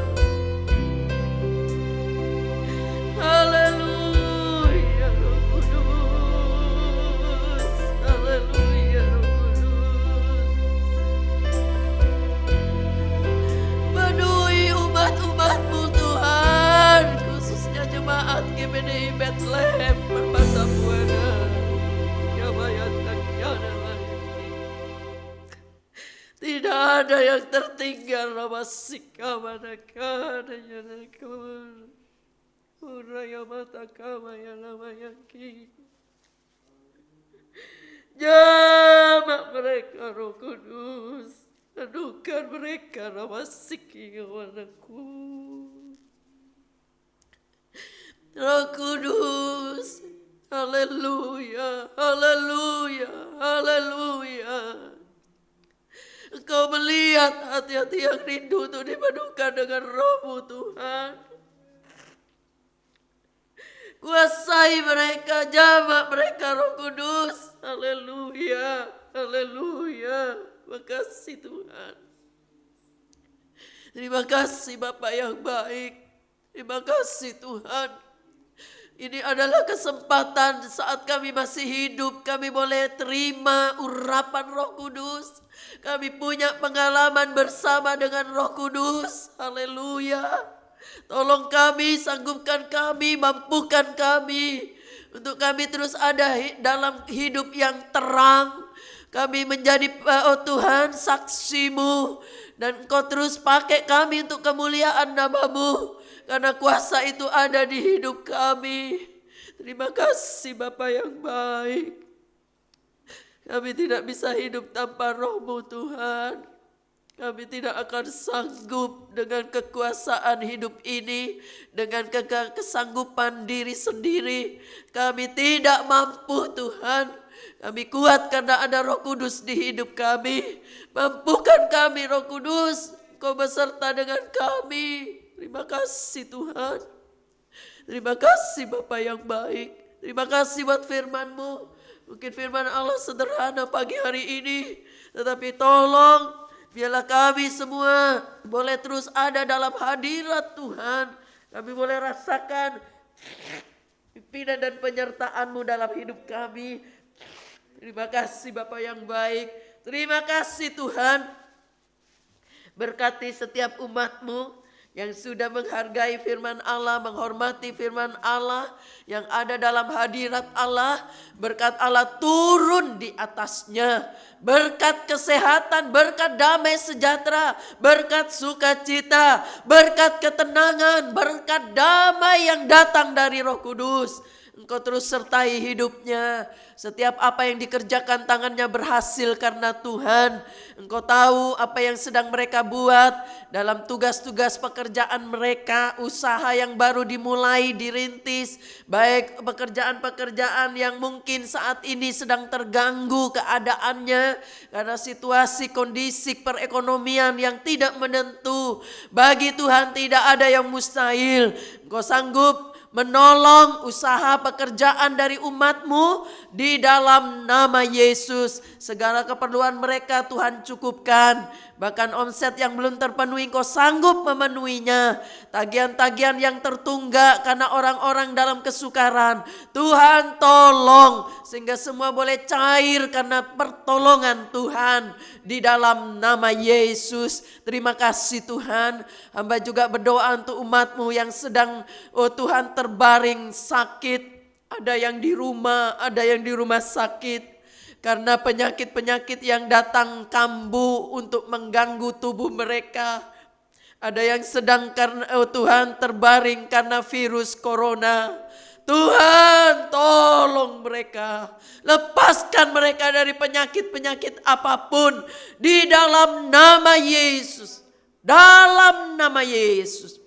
haleluya, Roh Kudus, haleluya, Roh Kudus. Penuhi umat-umat-Mu Tuhan, khususnya jemaat GPDI Bethlehem Permata Buana. Ya bayangkan, ya tidak ada yang tertinggal. Ramasika manakah adanya nakor uraya mata kama yang lamayaki. Jamak mereka Roh Kudus, adukan mereka Ramasiki kepadaku. Roh Kudus, haleluya, haleluya, haleluya. Engkau melihat hati-hati yang rindu untuk dipadukan dengan Roh-Mu Tuhan. Kuasai mereka, jamak mereka Roh Kudus. Haleluya, haleluya. Makasih Tuhan. Terima kasih Bapa yang baik. Terima kasih Tuhan. Ini adalah kesempatan saat kami masih hidup, kami boleh terima urapan Roh Kudus. Kami punya pengalaman bersama dengan Roh Kudus. Haleluya. Tolong kami, sanggupkan kami, mampukan kami. Untuk kami terus ada dalam hidup yang terang. Kami menjadi, oh Tuhan, saksi-Mu. Dan Engkau terus pakai kami untuk kemuliaan nama-Mu. Karena kuasa itu ada di hidup kami. Terima kasih Bapa yang baik. Kami tidak bisa hidup tanpa Roh-Mu Tuhan. Kami tidak akan sanggup dengan kekuasaan hidup ini. Dengan kesanggupan diri sendiri. Kami tidak mampu Tuhan. Kami kuat karena ada Roh Kudus di hidup kami. Mampukan kami Roh Kudus. Kau beserta dengan kami. Terima kasih Tuhan. Terima kasih Bapa yang baik. Terima kasih buat firman-Mu. Mungkin firman Allah sederhana pagi hari ini. Tetapi tolong biarlah kami semua boleh terus ada dalam hadirat Tuhan. Kami boleh rasakan pimpinan dan penyertaan-Mu dalam hidup kami. Terima kasih Bapa yang baik. Terima kasih Tuhan. Berkati setiap umat-Mu yang sudah menghargai firman Allah, menghormati firman Allah, yang ada dalam hadirat Allah, berkat Allah turun di atasnya, berkat kesehatan, berkat damai sejahtera, berkat sukacita, berkat ketenangan, berkat damai yang datang dari Roh Kudus. Engkau terus sertai hidupnya. Setiap apa yang dikerjakan tangannya berhasil karena Tuhan. Engkau tahu apa yang sedang mereka buat dalam tugas-tugas pekerjaan mereka, usaha yang baru dimulai, dirintis. Baik pekerjaan-pekerjaan yang mungkin saat ini sedang terganggu keadaannya karena situasi kondisi perekonomian yang tidak menentu. Bagi Tuhan tidak ada yang mustahil. Engkau sanggup menolong usaha pekerjaan dari umat-Mu di dalam nama Yesus. Segala keperluan mereka Tuhan cukupkan. Bahkan omset yang belum terpenuhi Engkau sanggup memenuhinya. Tagihan-tagihan yang tertunggak karena orang-orang dalam kesukaran, Tuhan tolong sehingga semua boleh cair karena pertolongan Tuhan di dalam nama Yesus. Terima kasih Tuhan. Hamba juga berdoa untuk umat-Mu yang sedang Tuhan terbaring sakit. Ada yang di rumah, ada yang di rumah sakit. Karena penyakit-penyakit yang datang kambuh untuk mengganggu tubuh mereka. Ada yang sedang karena Tuhan terbaring karena virus corona. Tuhan tolong mereka. Lepaskan mereka dari penyakit-penyakit apapun. Di dalam nama Yesus. Dalam nama Yesus.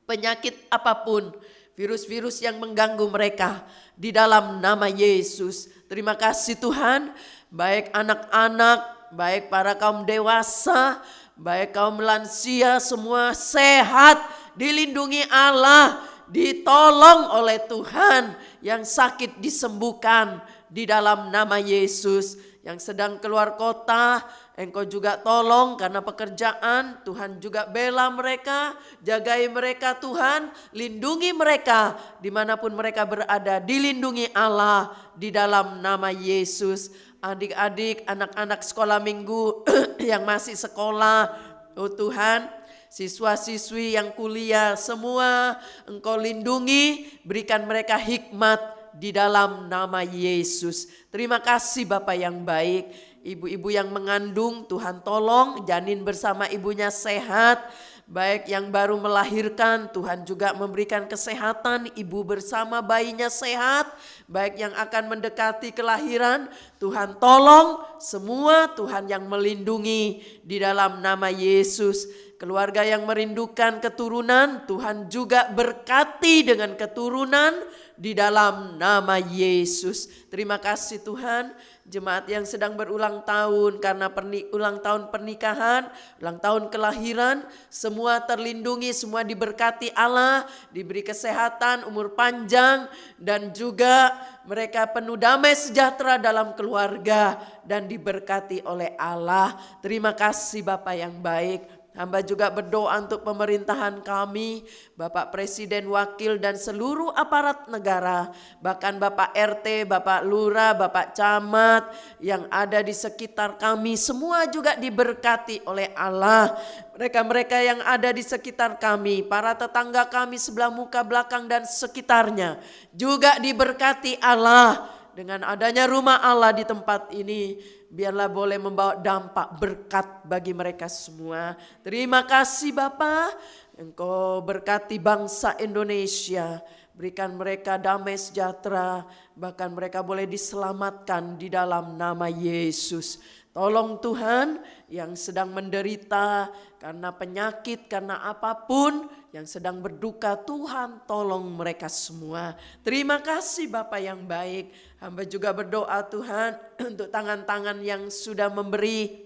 Penyakit apapun. Virus-virus yang mengganggu mereka. Di dalam nama Yesus. Terima kasih Tuhan, baik anak-anak, baik para kaum dewasa, baik kaum lansia, semua sehat, dilindungi Allah, ditolong oleh Tuhan, yang sakit disembuhkan di dalam nama Yesus. Yang sedang keluar kota, Engkau juga tolong karena pekerjaan, Tuhan juga bela mereka, jagai mereka Tuhan, lindungi mereka dimanapun mereka berada, dilindungi Allah di dalam nama Yesus. Adik-adik, anak-anak sekolah minggu yang masih sekolah, oh Tuhan, siswa-siswi yang kuliah, semua Engkau lindungi, berikan mereka hikmat di dalam nama Yesus. Terima kasih Bapa yang baik. Ibu-ibu yang mengandung, Tuhan tolong janin bersama ibunya sehat. Baik yang baru melahirkan, Tuhan juga memberikan kesehatan, ibu bersama bayinya sehat. Baik yang akan mendekati kelahiran, Tuhan tolong semua, Tuhan yang melindungi di dalam nama Yesus. Keluarga yang merindukan keturunan, Tuhan juga berkati dengan keturunan di dalam nama Yesus. Terima kasih Tuhan. Jemaat yang sedang berulang tahun karena ulang tahun pernikahan, ulang tahun kelahiran, semua terlindungi, semua diberkati Allah, diberi kesehatan, umur panjang, dan juga mereka penuh damai sejahtera dalam keluarga dan diberkati oleh Allah. Terima kasih Bapa yang baik. Hamba juga berdoa untuk pemerintahan kami, Bapak Presiden, Wakil, dan seluruh aparat negara. Bahkan Bapak RT, Bapak Lurah, Bapak Camat yang ada di sekitar kami. Semua juga diberkati oleh Allah. Mereka-mereka yang ada di sekitar kami, para tetangga kami sebelah muka belakang dan sekitarnya. Juga diberkati Allah. Dengan adanya rumah Allah di tempat ini, biarlah boleh membawa dampak berkat bagi mereka semua. Terima kasih Bapa, Engkau berkati bangsa Indonesia. Berikan mereka damai sejahtera, bahkan mereka boleh diselamatkan di dalam nama Yesus. Tolong Tuhan yang sedang menderita karena penyakit, karena apapun, yang sedang berduka, Tuhan tolong mereka semua. Terima kasih Bapa yang baik. Hamba juga berdoa Tuhan untuk tangan-tangan yang sudah memberi.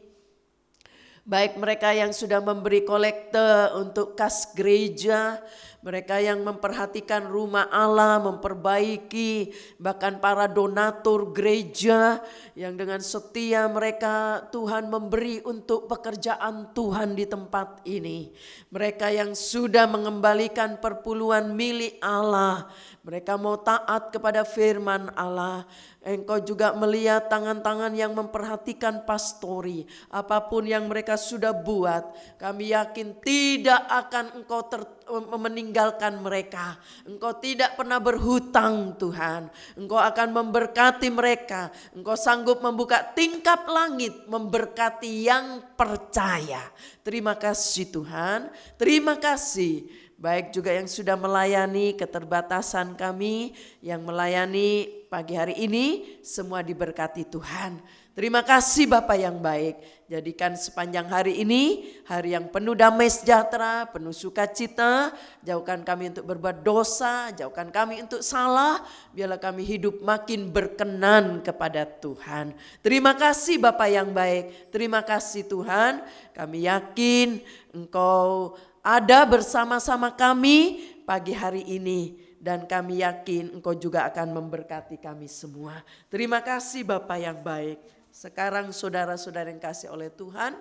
Baik mereka yang sudah memberi kolekte untuk kas gereja, mereka yang memperhatikan rumah Allah, memperbaiki, bahkan para donatur gereja yang dengan setia mereka Tuhan memberi untuk pekerjaan Tuhan di tempat ini. Mereka yang sudah mengembalikan perpuluhan milik Allah, mereka mau taat kepada firman Allah. Engkau juga melihat tangan-tangan yang memperhatikan pastori. Apapun yang mereka sudah buat, kami yakin tidak akan Engkau meninggalkan mereka. Engkau tidak pernah berhutang Tuhan. Engkau akan memberkati mereka. Engkau sanggup membuka tingkap langit, memberkati yang percaya. Terima kasih Tuhan. Terima kasih. Baik juga yang sudah melayani keterbatasan kami, yang melayani pagi hari ini, semua diberkati Tuhan. Terima kasih Bapa yang baik. Jadikan sepanjang hari ini hari yang penuh damai sejahtera, penuh sukacita. Jauhkan kami untuk berbuat dosa, jauhkan kami untuk salah. Biarlah kami hidup makin berkenan kepada Tuhan. Terima kasih Bapa yang baik. Terima kasih Tuhan. Kami yakin Engkau ada bersama-sama kami pagi hari ini. Dan kami yakin Engkau juga akan memberkati kami semua. Terima kasih Bapa yang baik. Sekarang saudara-saudara yang kasih oleh Tuhan,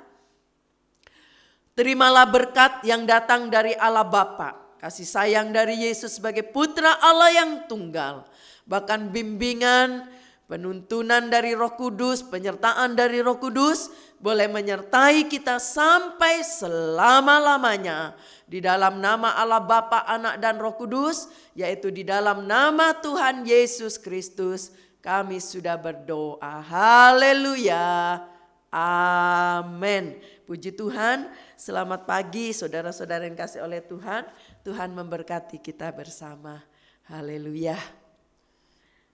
terimalah berkat yang datang dari Allah Bapa, kasih sayang dari Yesus sebagai putra Allah yang tunggal, bahkan bimbingan, penuntunan dari Roh Kudus, penyertaan dari Roh Kudus boleh menyertai kita sampai selama-lamanya. Di dalam nama Allah Bapa, Anak dan Roh Kudus, yaitu di dalam nama Tuhan Yesus Kristus, kami sudah berdoa. Haleluya. Amin. Puji Tuhan. Selamat pagi saudara-saudara yang kasih oleh Tuhan. Tuhan memberkati kita bersama. Haleluya.